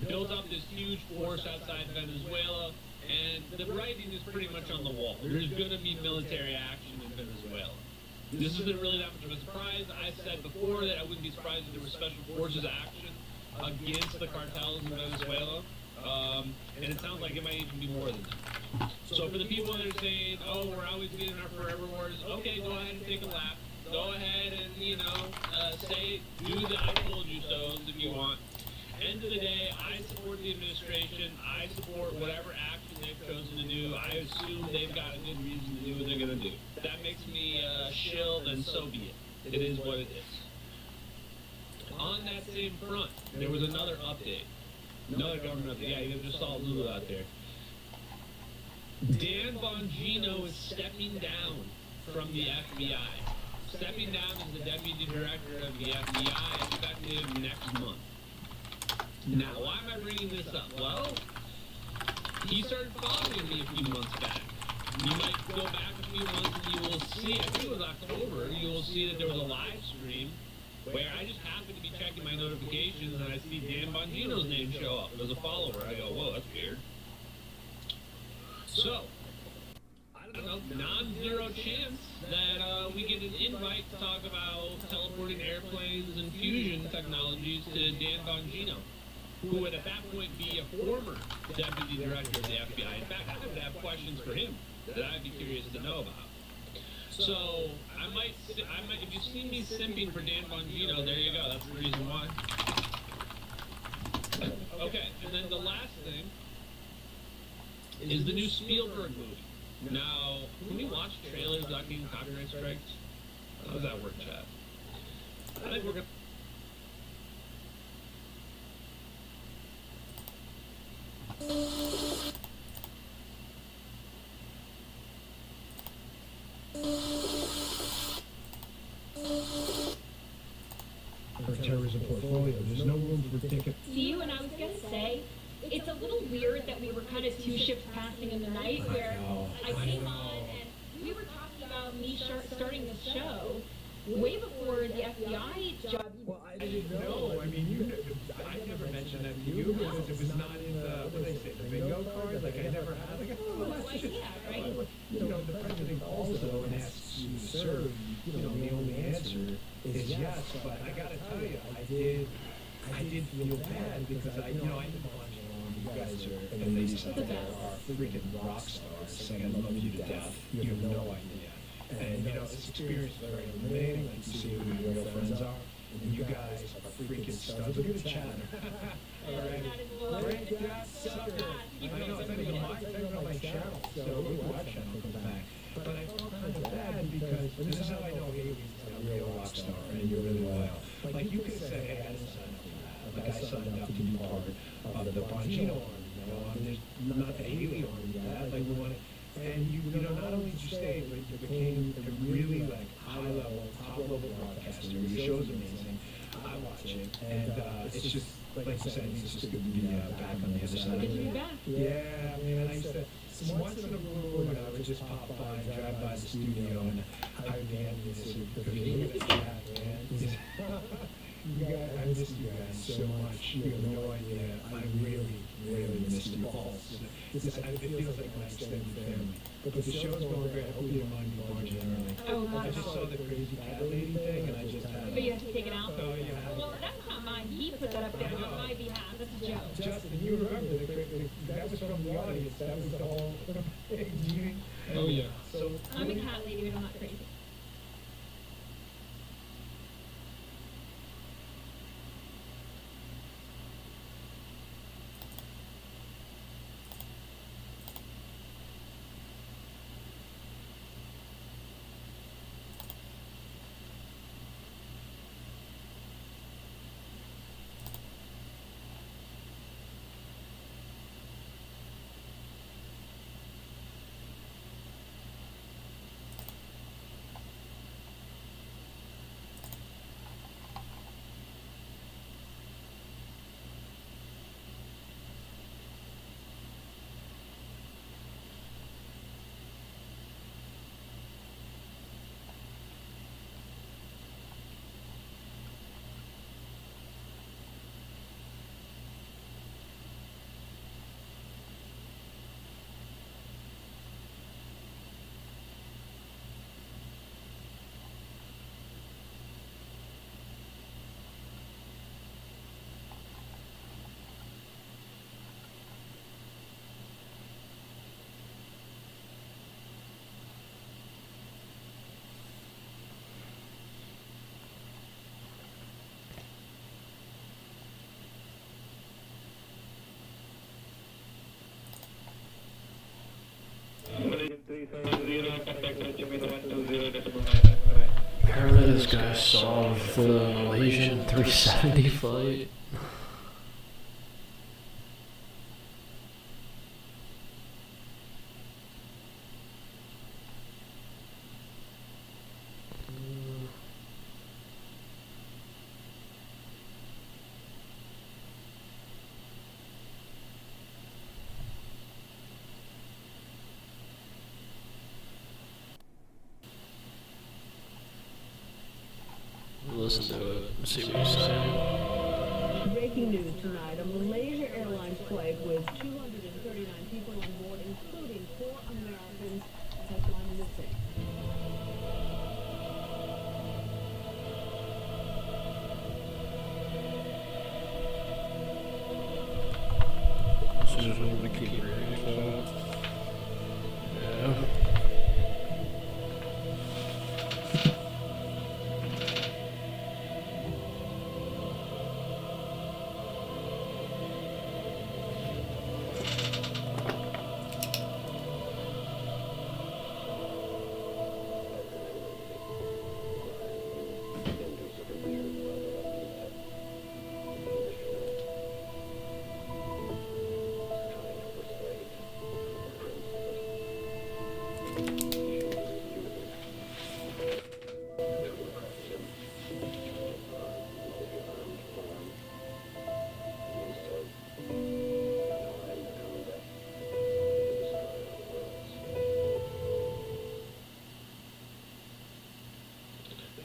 Speaker 3: built up this huge force outside Venezuela, and the writing is pretty much on the wall. There's going to be military action in Venezuela. This isn't really that much of a surprise. I said before that I wouldn't be surprised if there was special forces action against the cartels in Venezuela, and it sounds like it might even be more than that. So for the people that are saying, oh, we're always getting our forever wars, okay, go ahead and take a lap. Go ahead and, do the I told you so's if you want. End of the day, I support the administration. I support whatever action they've chosen to do. I assume they've got a good reason to do what they're going to do. If that makes me shill, then so be it. It is what it is. On that same front, there was another update. Another government update. Yeah, you just saw Lulu out there. Dan Bongino is stepping down from the FBI. Stepping down as the deputy director of the FBI effective next month. Now, why am I bringing this up? Well, he started following me a few months back. You might go back a few months and you will see, I think it was October, you will see that there was a live stream where I just happened to be checking my notifications and I see Dan Bongino's name show up as a follower. I go, whoa, that's weird. So, I don't know, non-zero chance that we get an invite to talk about teleporting airplanes and fusion technologies to Dan Bongino, who would at that point be a former deputy director of the FBI. In fact, I would have questions for him that I'd be curious to know about. So, I might, if you see me simping for Dan Bongino, there you go, that's the reason why. Okay, and then the last thing is the new Spielberg movie. Now, can we watch trailers without getting copyright strikes? How does that work, chat? I think we're gonna...
Speaker 2: For terrorism portfolio, there's no room for ticket.
Speaker 6: See you, and I was gonna say, it's a little weird that we were kind of two ships passing in the night where I came on and we were talking about me starting the show way before the FBI job.
Speaker 7: Well, I didn't know. I mean, I never mentioned that to you because it was not in the, what do they say, the bingo card? Like, I never had, like, oh, that's just, you know, the president also and asks you to serve, you know, the only answer is yes, but I gotta tell you, I did feel bad because I did watch it on. You guys are, and ladies out there are freaking rock stars saying I love you to death. You have no idea. And, you know, this experience is very illuminating. Like, you see who your real friends are. And you guys are freaking studs. Look at the chat. All right. Great job, sucker. I know, it's not even my channel. So, look at that channel. Come back. But I felt kind of bad because this is how I know Haley's like a real rock star and you're really loyal. Like you could have said, hey, I didn't sign up for that. Like I signed up to be part of the Bongino army, you know. There's not the Haley army yet. Like we want to. And you know, not only did you stay, but you became a really like high level, top level broadcaster. Your show's amazing. I watch it, and it's just like I said, it's just good to be back on the other side.
Speaker 6: Good to be back.
Speaker 7: Yeah, man. I used to once in a blue moon I would just pop by and drive by the studio, and I would be envious of you and Jack, man. You guys, I missed you guys so much. You have no idea. I really, really missed you all. It feels like my extended family. But the show's going great. I hope you don't mind me barging in early.
Speaker 6: Oh,
Speaker 7: I just saw the crazy cat lady thing, and I just had.
Speaker 6: But you have to take it out?
Speaker 7: Oh, yeah.
Speaker 6: Well, that's not mine. He put that up there on my behalf. That's a joke.
Speaker 7: Justin, you remember that was from the audience. That was the whole thing.
Speaker 3: Oh, yeah.
Speaker 7: So
Speaker 6: I'm a cat lady, but I'm not crazy.
Speaker 1: Apparently this guy solved the Malaysian 370 fight. Listen to it and see what he's saying.
Speaker 8: Breaking news tonight, a Malaysia Airlines flight with 239 people on board, including 4 Americans, has gone missing.
Speaker 1: So just want to keep reading that. Yeah.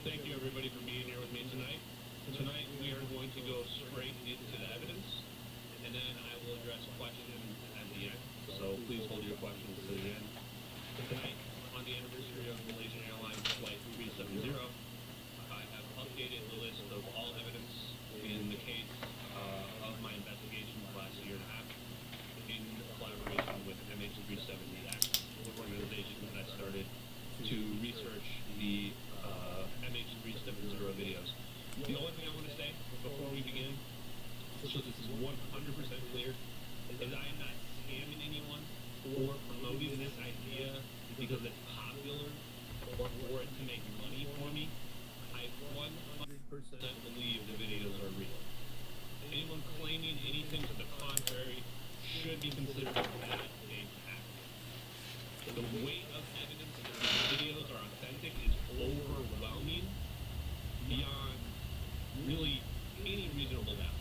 Speaker 3: Thank you, everybody, for being here with me tonight. Tonight, we are going to go straight into the evidence, and then I will address questions at the end. So please hold your questions to the end. Tonight, on the anniversary of Malaysian Airlines Flight 370, I have updated the list of all evidence in the case of my investigation the last year and a half in collaboration with MH370X, the organization that I started to research the MH370 videos. The only thing I want to say before we begin, so this is 100% clear, is I am not scamming anyone or promoting this idea because it's popular for it to make money for me, I 100% believe the videos are real. Anyone claiming anything to the contrary should be considered a bad faith actor. The weight of evidence that these videos are authentic is overwhelming beyond really any reasonable doubt.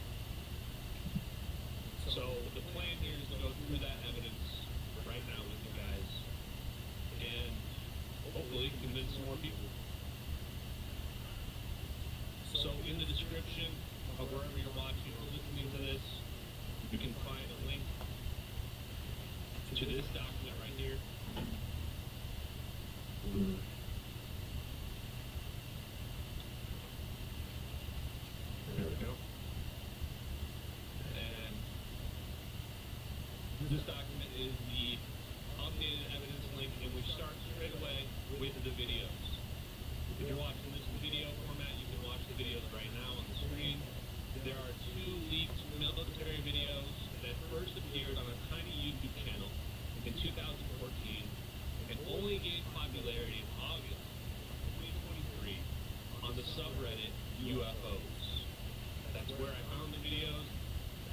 Speaker 3: So the plan here is to go through that evidence right now with you guys and hopefully convince some more people. So in the description of wherever you're watching or listening to this, you can find a link to this document right here. There we go. And this document is the updated evidence link, and we start straight away with the videos. If you're watching this in video format, you can watch the videos right now on the screen. There are 2 leaked military videos that first appeared on a tiny YouTube channel in 2014 and only gained popularity in August 2023 on the subreddit UFOs. That's where I found the videos.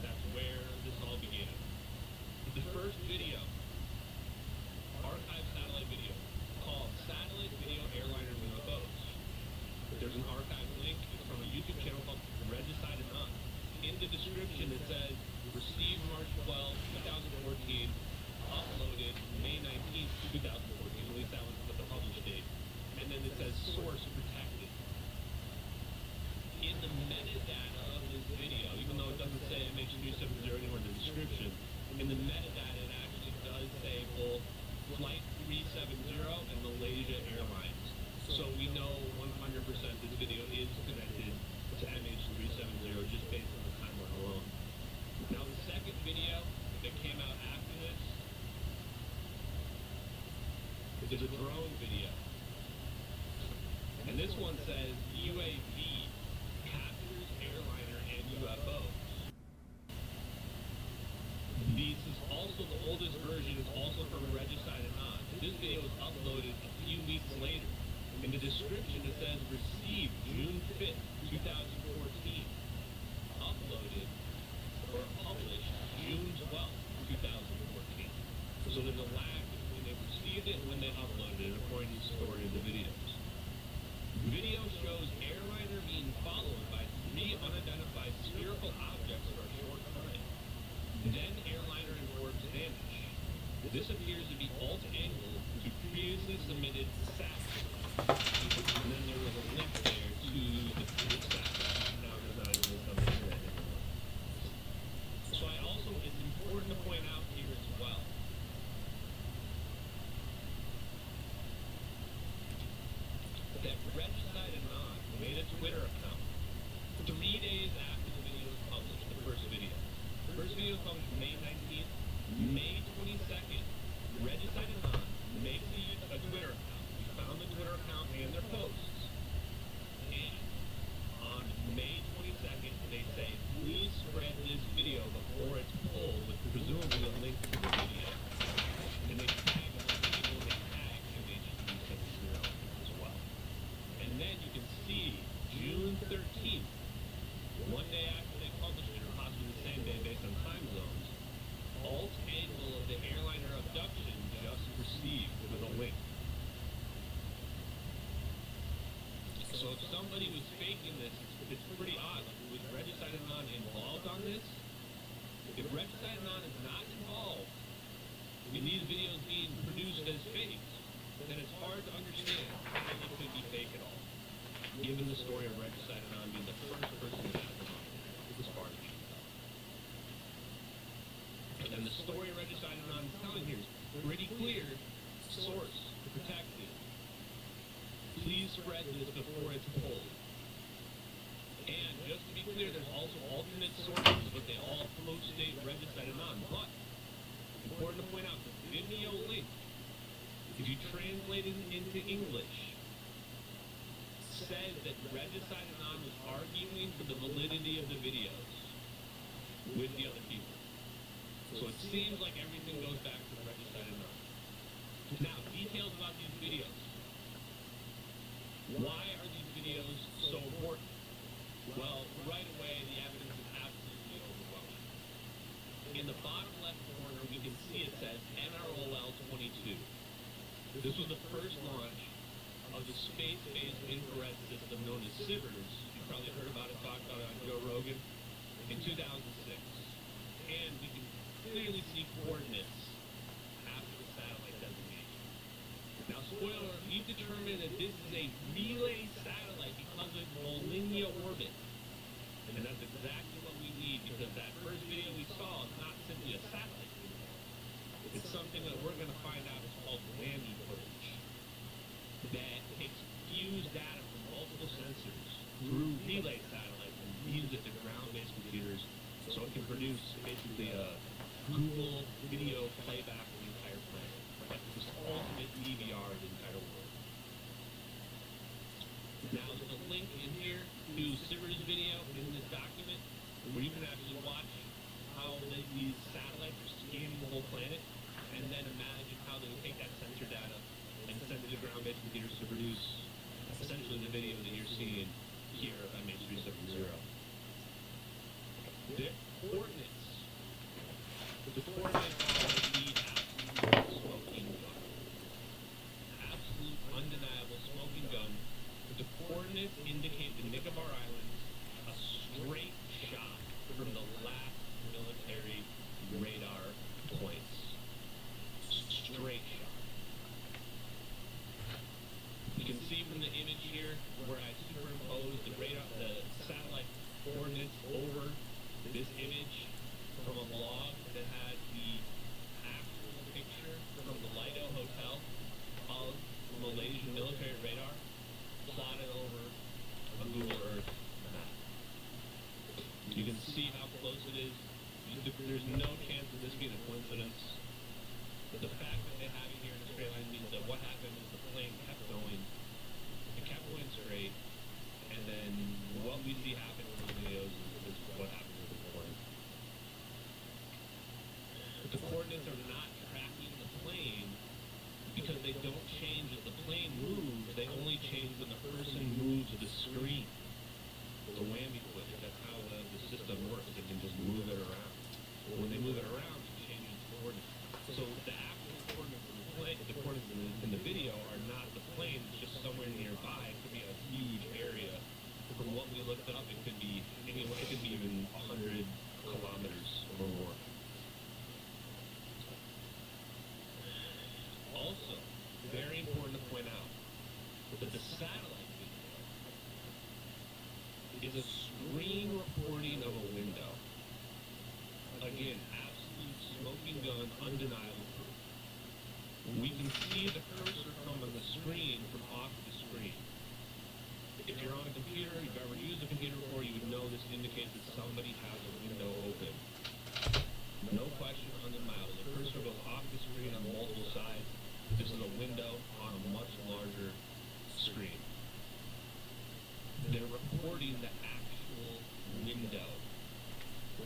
Speaker 3: That's where this all began. The first video, archived satellite video, called Satellite Video Airliner UFOs. There's an archived link. It's from a YouTube channel called Regicide Anon. In the description it says, received March 12, 2014, uploaded May 19, 2014, at least that was the published date. And then it says source protected. In the metadata of this video, even though it doesn't say MH370 anywhere in the description, in the metadata it actually does say both Flight 370 and Malaysia Airlines. So we know 100% this video is connected to MH370 just based on the timeline alone. Now the second video that came out after this is a drone video. And this one says UAV captures airliner and UFOs. This is also the oldest version, is also from Regicide Anon. This video was uploaded a few weeks later. In the description it says received June 5th, 2014. Uploaded or published June 12th, 2014. So there's a lag between they received it and when they uploaded it, according to the story of the videos. Video shows airliner being followed by 3 unidentified spherical objects for a short time. Then airliner and orbs vanish. This appears to be alt-angle to previously submitted SAT. And then there was a link there to the SAT. Now there's not even a link on the internet anymore. So it's important to point out here as well that Regicide Anon made a Twitter account 3 days after the video was published, the first video. The first video was published May 19th. May 22nd, Regicide Anon makes a Twitter account. We found the Twitter account and their posts. And on May 22nd, they say, please spread this video before it's pulled with presumably a link to the video. And they tag a bunch of people, they tag MH370 as well. And then you can see June 13th, one day after they published it, or possibly the same day based on time zones, alt angle of the airliner abduction just received with a link. So if somebody was faking this, it's pretty odd. Like, was Regicide Anon involved on this? If Regicide Anon is not involved in these videos being produced as fakes, then it's hard to understand how it could be fake at all, given the story of Regicide Anon being the first person to shut them off, as far as we can tell. And the story Regicide Anon is telling here is pretty clear. Source protected. Please spread this before it's pulled. And just to be clear, there's also alternate sources, but they all post-date Regicide Anon. But important to point out, the video link, if you translate it into English, says that Regicide Anon was arguing for the validity of the videos with the other people. So it seems like everything goes back to Regicide Anon. Now, details about these videos. Why are these videos so important? Well, right away, the evidence is absolutely overwhelming. In the bottom left corner, we can see it says NROL 22. This was the first launch of the space-based infrared system known as SIVERS. You probably heard about it, talked about it on Joe Rogan, in 2006. And we can clearly see coordinates after the satellite designation. Now, spoiler, we've determined that this is a relay satellite because of Molniya orbit. And that's exactly what we need, because that first video we saw is not simply a satellite video. It's something that we're going to find out is called whammy footage. That takes fused data from multiple sensors through relay satellites and feeds it to ground-based computers so it can produce basically a Google video playback of the entire planet. Like this ultimate DVR of the entire world. Now, there's a link in here to SIVERS video in this document where you can actually watch how these satellites are scanning the whole planet, and then imagine how they would take that sensor data and send it to ground-based computers to produce essentially the video that you're seeing here of MH370. The coordinates. The coordinates are indeed absolute smoking gun. Absolute, undeniable smoking gun. The coordinates indicate the Nicobar Islands, a straight shot from the last military radar points. Straight shot. You can see from the image here where I superimposed the radar, the satellite coordinates over this image from a blog that had the actual picture from the Lido Hotel of Malaysian military radar plotted over a Google Earth map. You can see how close it is. There's no chance of this being a coincidence. But the fact that they have it here in a straight line means that what happened is the plane kept going. It kept going straight. And then what we see happen in the videos is what happened with the plane. But the coordinates are not tracking the plane because they don't change as the plane moves. They only change when the person moves the screen. The whammy footage, that's how the system works. They can just move it around. When they move it around, it changes the coordinates. So the actual coordinates in the plane, the coordinates in the video are not the plane, it's just somewhere nearby. It could be a huge area. From what we looked up, it could be anywhere, it could be even 100 kilometers or more. Also, very important to point out that the satellite video is a screen recording of a window. Again, absolute smoking gun, undeniable proof. We can see the cursor come on the screen from off the screen. If you're on a computer, you've ever used a computer before, you would know this indicates that somebody has a window open. No question, undeniable. The cursor goes off the screen on multiple sides. This is a window on a much larger screen. They're recording the actual window.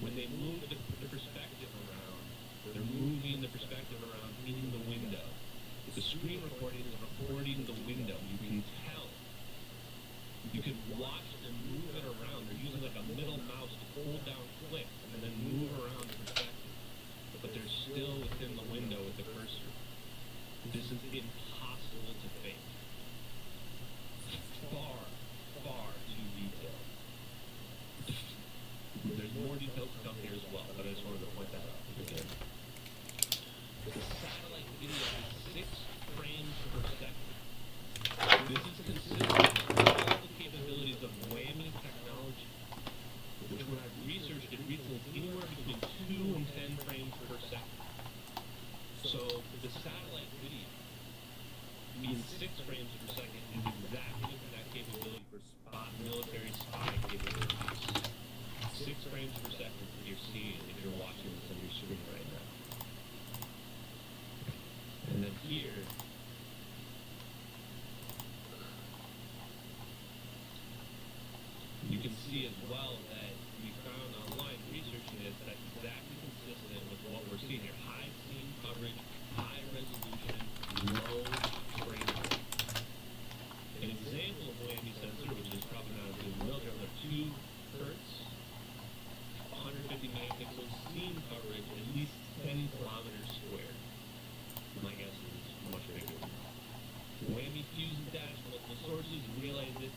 Speaker 3: When they move the perspective around, they're moving the perspective around in the window. The screen recording is recording the window. You can tell. You can watch them move it around. They're using like a middle mouse to hold down click and then move around the perspective. But they're still within the window with the cursor. This is impossible to fake. Far, far too detailed. There's more details to come here as well, but I just wanted to point that out again. The satellite video is 6 frames per second. This is consistent with all the capabilities of whammy technology, which when I've researched it recently, is anywhere between 2 and 10 frames per second. So the satellite video being 6 frames per second is exactly that capability for military spy capabilities. 6 frames per second that you're seeing if you're watching this on your screen right now. And then here, you can see as well that we found online researching it that's exactly consistent with what we're seeing here. High scene coverage, high resolution, low frame rate. And if example of whammy sensor, which is probably not as good as real, there are 2 hertz, 150 megapixels, scene coverage, at least 10 kilometers squared. My guess is much bigger than that. Whammy fuses dash multiple sources, realize it.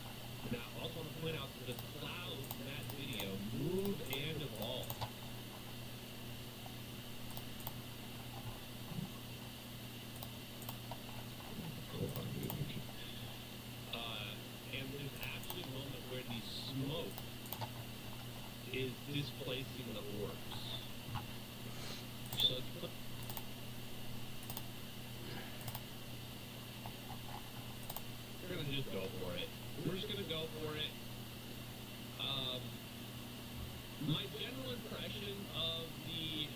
Speaker 3: Now, I also want to point out that the clouds in that video move and evolve. And there's actually a moment where the smoke is displacing the orbs. So let's put we're gonna just go for it. We're just gonna go for it. My general impression of the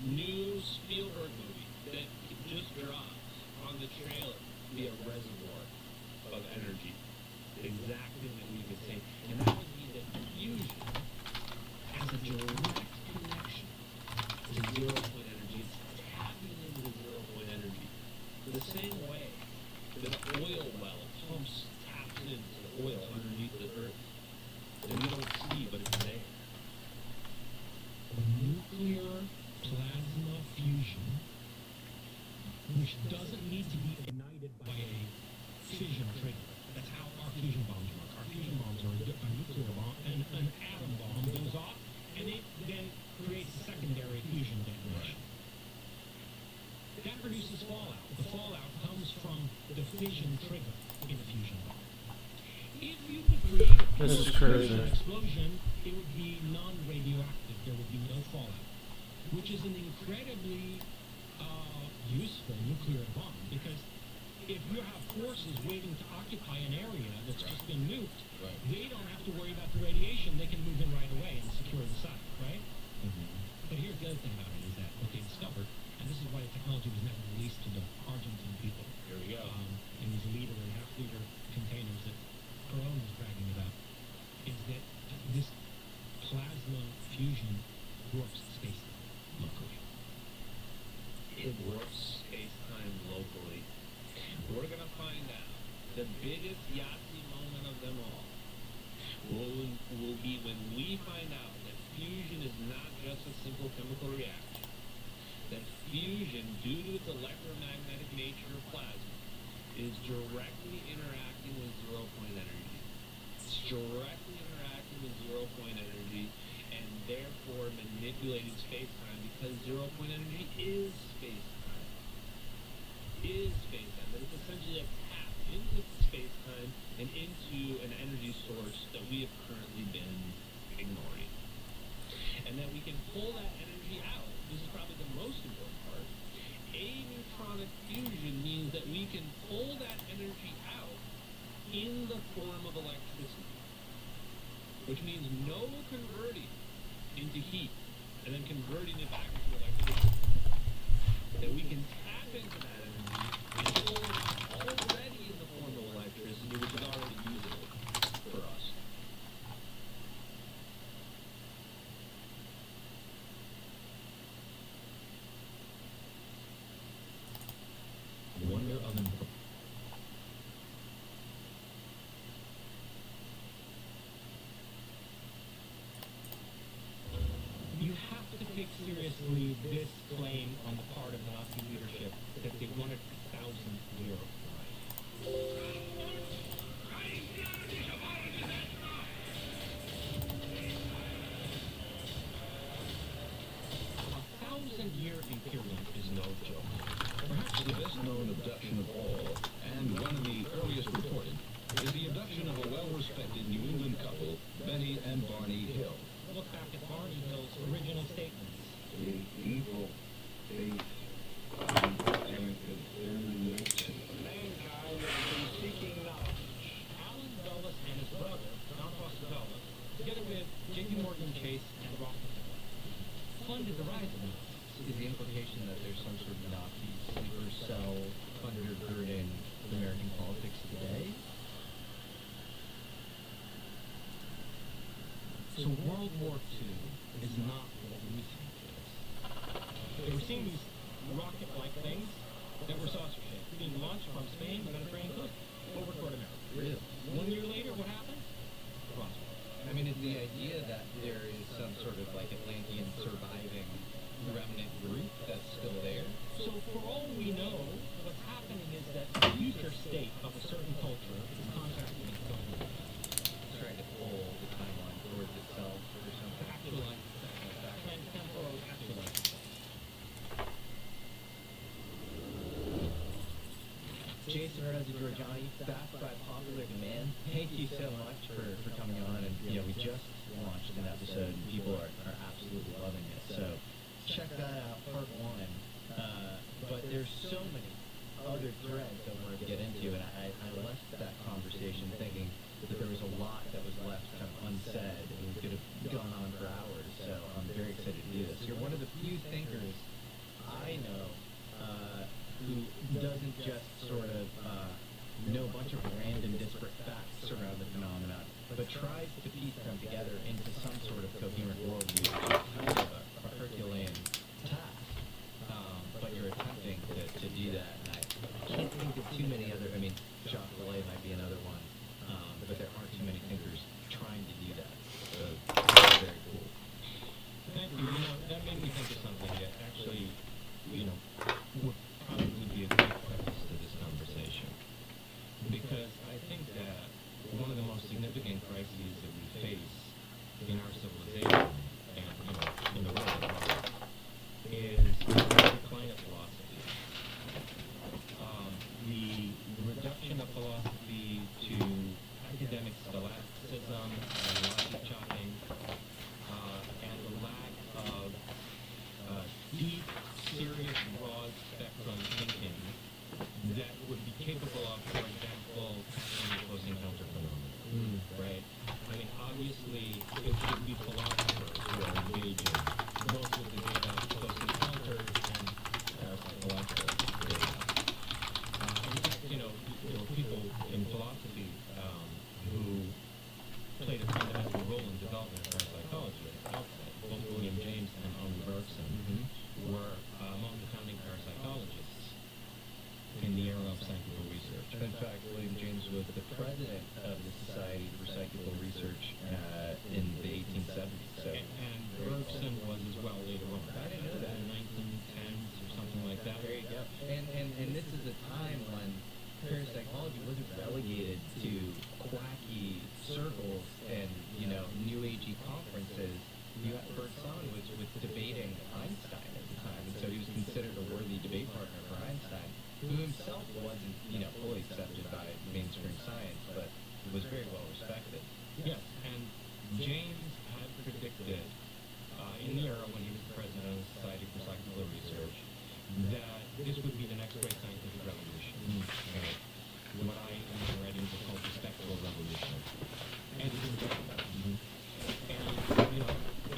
Speaker 3: new Spielberg movie that just dropped on the trailer, be a reservoir of energy. The exact thing that we've been saying. And that would mean that fusion has a direct connection to zero-point energy. It's tapping into the zero-point energy. The same way that an oil well taps into the oil underneath the earth that we don't see, but it's there.
Speaker 9: Nuclear plasma fusion, which doesn't need to be ignited by a fission trigger. That's how our fusion bombs work. Our fusion bombs are a nuclear bomb, and an atom bomb goes off, and it then creates a secondary fusion detonation. That produces fallout. The fallout comes from the fission trigger in a fusion bomb. If you could create a
Speaker 1: This is crazy.
Speaker 9: explosion, it would be non-radioactive. There would be no fallout, which is an incredibly useful nuclear bomb, because if you have forces waiting to occupy an area that's just been nuked, they don't have to worry about the radiation. They can move in right away and secure the site, right? But here's the other thing about it is that what they discovered, and this is why the technology was never released to the Argentine people.
Speaker 3: Here we go.
Speaker 9: In these liter and half-liter containers that Perón was bragging about, is that this plasma fusion warps space locally.
Speaker 3: It warps space-time locally. We're gonna find out the biggest Yahtzee moment of them all will be when we find out that fusion is not just a simple chemical reaction. That fusion, due to its electromagnetic nature of plasma, is directly interacting with zero-point energy. It's directly interacting with zero-point energy, and therefore manipulating space-time, because zero-point energy is space-time. That it's essentially a tap into space-time and into an energy source that we have currently been ignoring. And that we can pull that energy out. This is probably the most important part. Aneutron fusion means that we can pull that energy out in the form of electricity. Which means no converting into heat and then converting it back into electricity. That we can tap into that energy and pull it out already in the form of electricity, which is already usable for us.
Speaker 2: Wonder of importance.
Speaker 9: You have to take seriously this claim on the part of Nazi leadership that they wanted 1,000 year life. 1,000-year imperium is no joke.
Speaker 10: Perhaps the best known abduction of all, and one of the earliest reported, is the abduction of a well-respected New England couple, Betty and Barney Hill.
Speaker 9: Look back at Barney Hill's original statements.
Speaker 11: The evil face and contamination.
Speaker 9: Mankind has been seeking knowledge. Alan Dulles and his brother, John Foster Dulles, together with J.P. Morgan Chase and Rockefeller, funded the rise of Nazis.
Speaker 12: Is the implication that there's some sort of Nazi sleeper cell undergirding American politics today?
Speaker 9: So World War II is not what we think it is. They were seeing these rocket-like things that were saucer-shaped, being launched from Spain, the Mediterranean coast, over toward America.
Speaker 12: Really? Jason Razzagiorgiani, back by popular demand. Thank you so much for coming on. And, we just launched an episode, and people are absolutely loving it. So check that out, part one. But there's so many other threads I wanted to get into, and I left that conversation thinking that there was a lot that was left kind of unsaid, and we could have gone on for hours. So I'm very excited to do this. You're one of the few thinkers I know who doesn't just sort of know a bunch of random disparate facts around the phenomenon, but tries to piece them together into some sort of coherent worldview, which is kind of a Herculean task. But you're attempting to do that, and I can't think of too many other, Jacques Vallée might be another one, but there aren't too many thinkers trying to do that. So it's very cool.
Speaker 9: Thank you. That made me think of something that actually, would probably be a good preface to this conversation. Because I think that one of the most significant crises that we face in our civilization and, in the world at large is the decline of philosophy. The reduction of philosophy to academic scholasticism and logic chopping, and the lack of deep, serious, broad spectrum thinking that would be capable of, for example, tackling the close encounter phenomenon. Right? Obviously, it should be philosophers who are engaging both with the data of close encounters and psychological data. In fact, there were people in philosophy who played a fundamental role in development of parapsychology at the outset. Both William James and Henri Bergson were among the founding parapsychologists in the era of psychical research.
Speaker 12: In fact, William James was the president of the Society for Psychical Research in the 1870s. So.
Speaker 9: And Bergson was as well later on.
Speaker 12: I didn't know that.
Speaker 9: In the 1910s or something like that.
Speaker 12: There you go. And this is a time when parapsychology wasn't relegated to quacky circles and, New Agey conferences. Bergson was debating Einstein at the time, and so he was considered a worthy debate partner for Einstein, who himself wasn't, fully accepted by mainstream science, but was very well respected.
Speaker 9: Yes, and James had predicted in the era when he was the president of the Society for Psychical Research that this would be the next great scientific revolution. Right? What I in my writings have called the spectral revolution. And it is just that. And,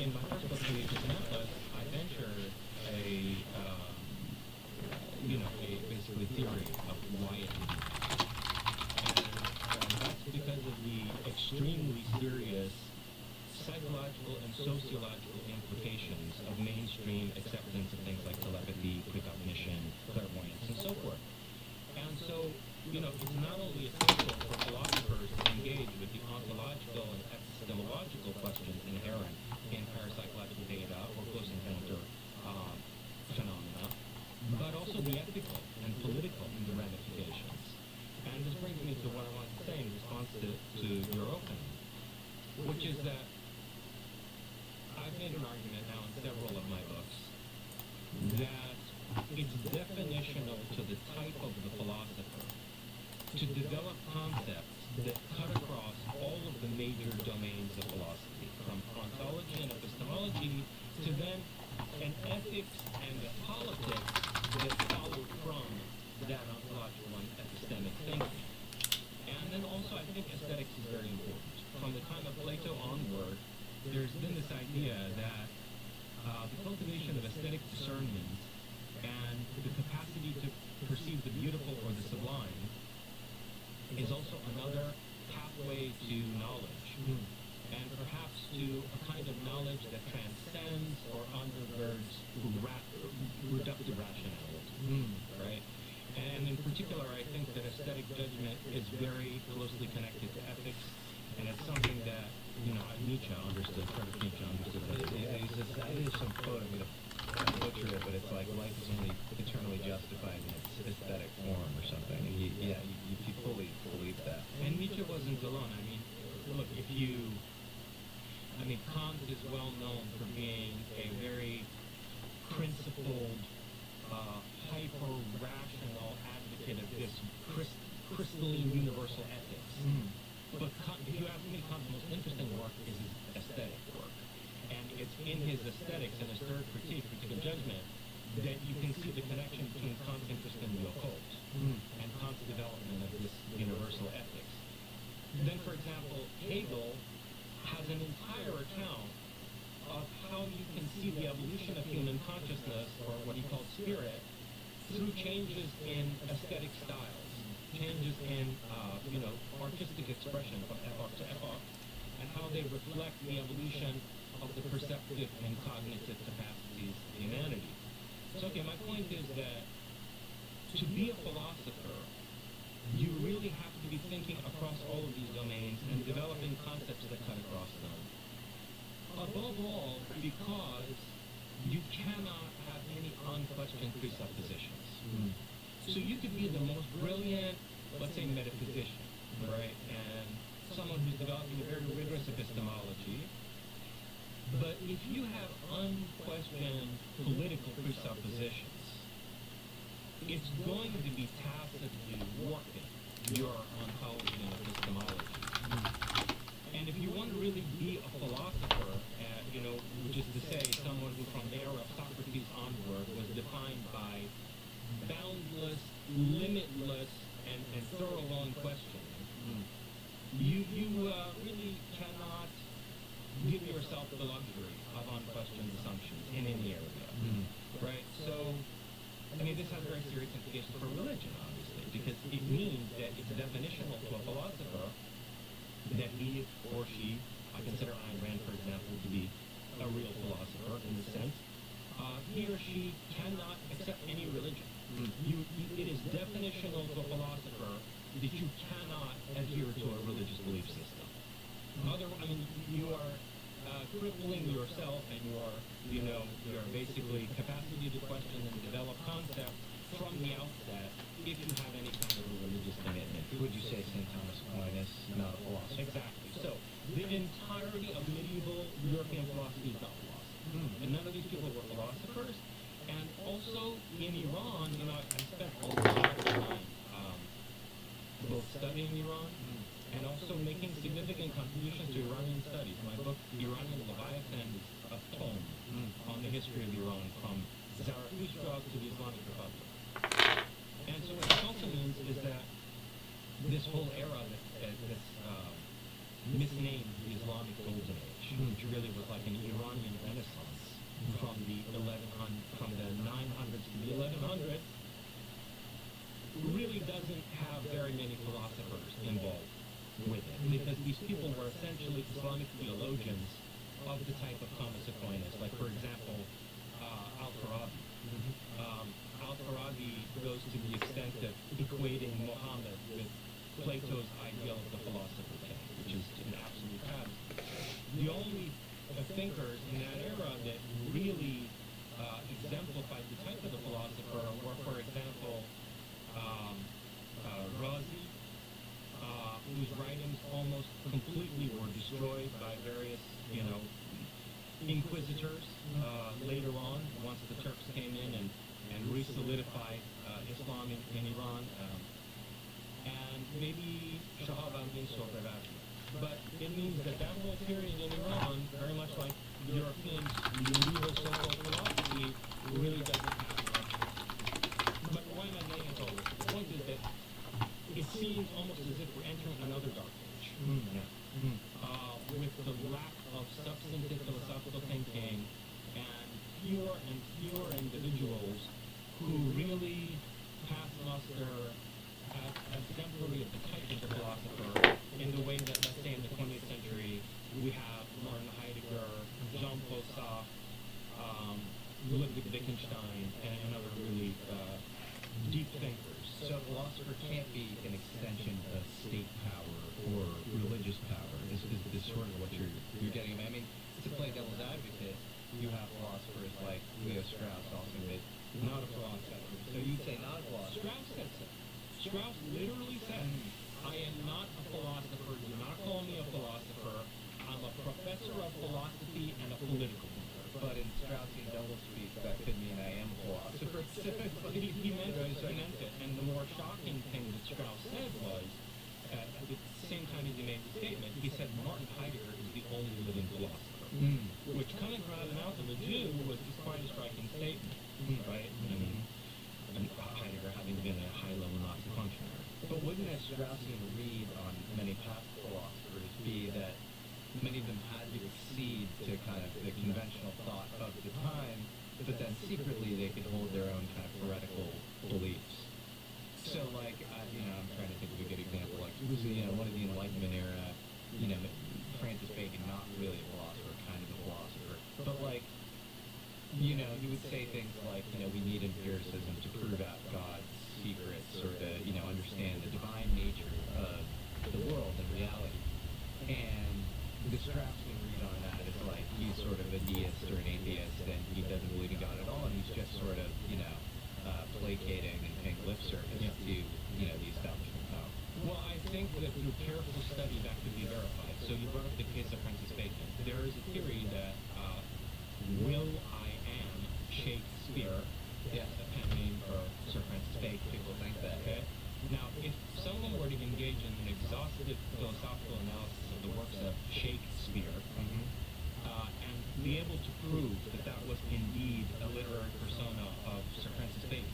Speaker 9: in my first book, The Ages and Atlas, I ventured a basically theory of why it didn't happen. And that's because of the extremely serious psychological and sociological implications of mainstream acceptance of things like telepathy, precognition, clairvoyance, and so forth. And so, it's not only essential for philosophers to engage with the ontological and epistemological questions inherent in parapsychological data or close encounter phenomena, but also the ethical and political ramifications. And this brings me to what I want to say in response to your opening, which is that I've made an argument now in several of my books that it's definitional to the type of the philosopher to develop concepts that cut across all of the major domains of philosophy, from ontology and epistemology to then an ethics and a politics that follow from that ontological and epistemic thinking. And then also I think aesthetics is very important. From the time of Plato onward, there's been this idea that the cultivation of aesthetic discernment and the capacity to perceive the beautiful or the sublime is also another pathway to knowledge, and perhaps to a kind of knowledge that transcends or undergirds reductive rationality, right? And in particular, I think that aesthetic judgment is very closely connected to ethics, and it's something that, Nietzsche understood, Friedrich Nietzsche understood.
Speaker 12: It is some quote, I'm going to butcher it, but it's like life is only eternally justified in its aesthetic form or something. And you fully believe that.
Speaker 9: And Nietzsche wasn't alone. Look, Kant is well known for being a very principled, hyper-rational advocate advocate of this crystalline universal ethics. But if you ask me, Kant's most interesting work is his aesthetic work. And it's in his aesthetics and his third critique of judgment, that you can see the connection between Kant's interest in the occult and Kant's development of this universal ethics. Then, for example, Hegel has an entire account of how you can see the evolution of human consciousness, or what he calls spirit, through changes in aesthetic styles, changes in, artistic expression from epoch to epoch, and how they reflect the evolution of the perceptive and cognitive capacities of humanity. So, okay, my point is that to be a philosopher, you really have to be thinking across all of these domains and developing concepts that cut across them. Above all, because you cannot have any unquestioned presuppositions. So you could be the most brilliant, let's say, metaphysician, right, and someone who's developing a very rigorous epistemology, but if you have unquestioned political presuppositions, it's going to be tacitly warping your ontology and epistemology. And if you want to really be a philosopher, which is to say someone who from the era of Socrates onward was defined by boundless, limitless, and thorough unquestioning, you really cannot give yourself the luxury of unquestioned assumptions in any area, right? So, this has very serious implications for religion, obviously, because it means that it's definitional to a philosopher that he or she, I consider Ayn Rand, for example, to be a real philosopher in the sense, he or she cannot accept any religion. It is definitional to a philosopher that you cannot adhere to a religious belief system. You are crippling yourself and your basically capacity to question and develop concepts from the outset if you have any kind of a religious commitment.
Speaker 12: Would you say St. Thomas Aquinas is not a philosopher?
Speaker 9: Exactly. So the entirety of medieval European philosophy is not philosophy. And none of these people were philosophers. And also in Iran, I spent a lot of time both studying Iran and also making significant contributions to Iranian studies. My book, Iranian Leviathan, is a tome on the history of Iran from Zarathustra to the Islamic Republic. And so what this also means is that this whole era, this misnamed the Islamic Golden Age, which really was like an Iranian Renaissance from the 900s to the 1100s, really doesn't have very many philosophers involved with it, because these people were essentially Islamic theologians of the type of Thomas Aquinas. Like, for example, Al-Farabi. Al-Farabi goes to the extent of equating Muhammad with Plato's ideal of the philosopher king, which is an absolute travesty. The only thinkers in that era that really exemplified the type of the philosopher were, for example, Razi, whose writings almost completely were destroyed by various, inquisitors later on, once the Turks came in and re-solidified Islam in Iran, and maybe Shahab al-Din Sohravardi. But it means that whole period in Iran, very much like European medieval so-called philosophy, really doesn't have much. But why am I getting into all this? The point is that it seems almost as if we're entering another dark age now, with the lack of substantive philosophical thinking and fewer and fewer individuals who really pass muster as exemplary of the type of the philosopher in the way that, let's say, in the 20th century, we have Martin Heidegger, Jean-Paul Sartre, Ludwig Wittgenstein, and other really deep thinkers.
Speaker 12: So a philosopher can't be an extension of state power or religious power, is sort of what you're getting at. To play devil's advocate, you have philosophers like Leo Strauss, also not a philosopher. So you'd say not a philosopher.
Speaker 9: Strauss said so. Strauss literally said, I am not a philosopher, do not call me a philosopher, I'm a professor of philosophy and a political thinker.
Speaker 12: But in Straussian doublespeak, that could mean I am a philosopher.
Speaker 9: He meant it, and the more shocking his statement, he said Martin Heidegger is the only living philosopher. Which coming from the mouth of a Jew was just quite a striking statement, right? I mean, and Heidegger having been a high-level Nazi functionary.
Speaker 12: But wouldn't a Straussian read on many past philosophers be that many of them had to accede to kind of the conventional thought of the time, but then secretly they could hold their own kind of heretical beliefs? So, like, I'm trying to think of a good example. Like, who's one of the Enlightenment era, Francis Bacon, not really a philosopher, kind of a philosopher, but like, you would say things like, we need empiricism to prove out God's secrets or to, understand the divine nature of the world and reality. And the Straussian read on that is like he's sort of a deist or an atheist and he doesn't believe in God at all and he's just sort of, placating and paying lip service to, the establishment power.
Speaker 9: Well, I think that through careful study that could be verified. So you brought up the case of Francis Bacon. There is a theory that Will I Am Shakespeare, yes, a pen name for Sir Francis Bacon, people think that, okay? Now, if someone were to engage in an exhaustive philosophical analysis of the works of Shakespeare, and be able to prove that that was indeed a literary persona of Sir Francis Bacon,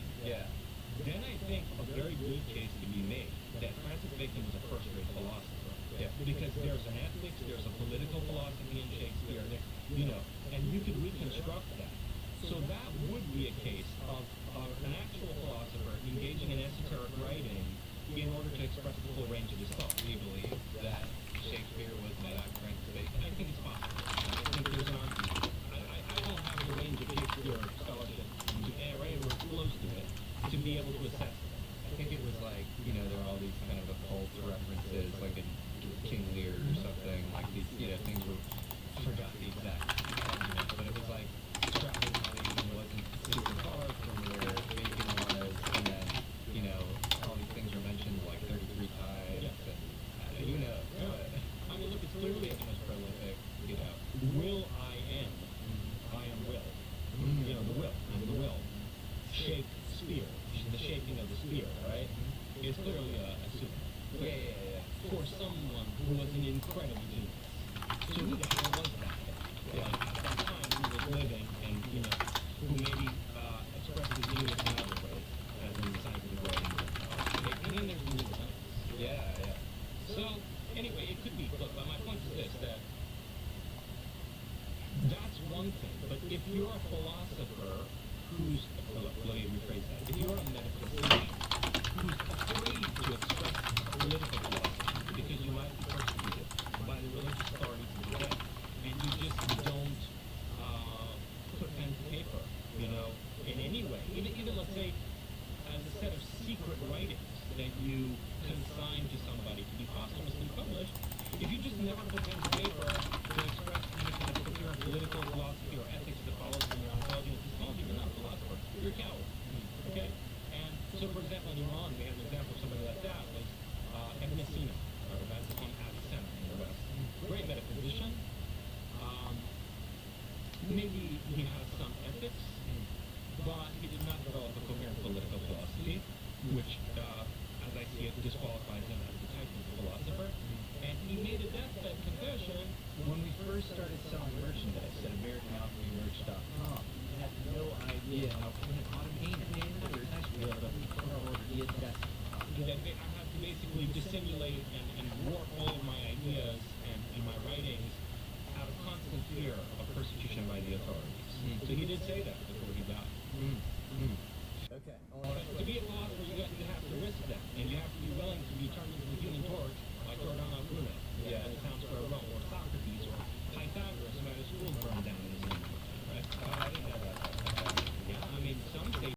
Speaker 9: then I think a very good case can be made that Francis Bacon was a first-rate philosopher. Because there's an ethics, there's a political philosophy in Shakespeare, and you could reconstruct that. So that would be a case of an actual philosopher engaging in esoteric writing in order to express the full range of his thought.
Speaker 12: Do you believe that Shakespeare was not Francis Bacon?
Speaker 9: I think it's possible. I think there's an argument. I don't have the range of Shakespeare scholarship or anywhere close to it to be able to assess it.
Speaker 12: I think it was like, there are all these kind of occult references, like in King Lear or something, like these, things were, I forgot the exact argument, but it was like, Strauss wasn't super far from where Bacon was, and then, all these things were mentioned like 33 times, and,
Speaker 9: I mean, look, it's clearly the most prolific, Will I Am, I am Will. The will, I'm the will. Shakespeare, the shaking of the spear, right? Is clearly a pseudonym. For someone who was an incredible genius. So who the hell was that guy? At the time he was living and, who maybe expressed his genius in other ways, as in the scientific writing. And then there's the new science. So, anyway, it could be, but my point is this, that that's one thing, but if you're a philosopher who's, let me rephrase that, if you're a metaphysician who's afraid to express political philosophy because you might be persecuted by the religious authorities of the day, and you just don't put pen to paper, in any way, even let's say as a set of secret writings that you consign to somebody to be posthumously published, if you just never put pen to paper to express any kind of coherent political philosophy or ethics that follows from your ontology and epistemology, you're not a philosopher, you're a coward. Okay? And so, for example, in Iran, we have an example of somebody like that was Ibn Sina, or that's on Avicenna in the West. Great metaphysician. Maybe he has some ethics, but he did not develop a coherent political philosophy, which, as I see it, disqualified him as the type of philosopher. And he made a deathbed confession.
Speaker 12: When we first started selling merchandise at AmericanAlchemyMerch.com, we had no idea how automated or actually
Speaker 9: that I have to basically dissimulate and warp all of my ideas and my writings out of constant fear of persecution by the authorities. So he did say that before he died.
Speaker 12: Okay.
Speaker 9: To be a philosopher, you have to risk that, and you have to be willing to be turned into a human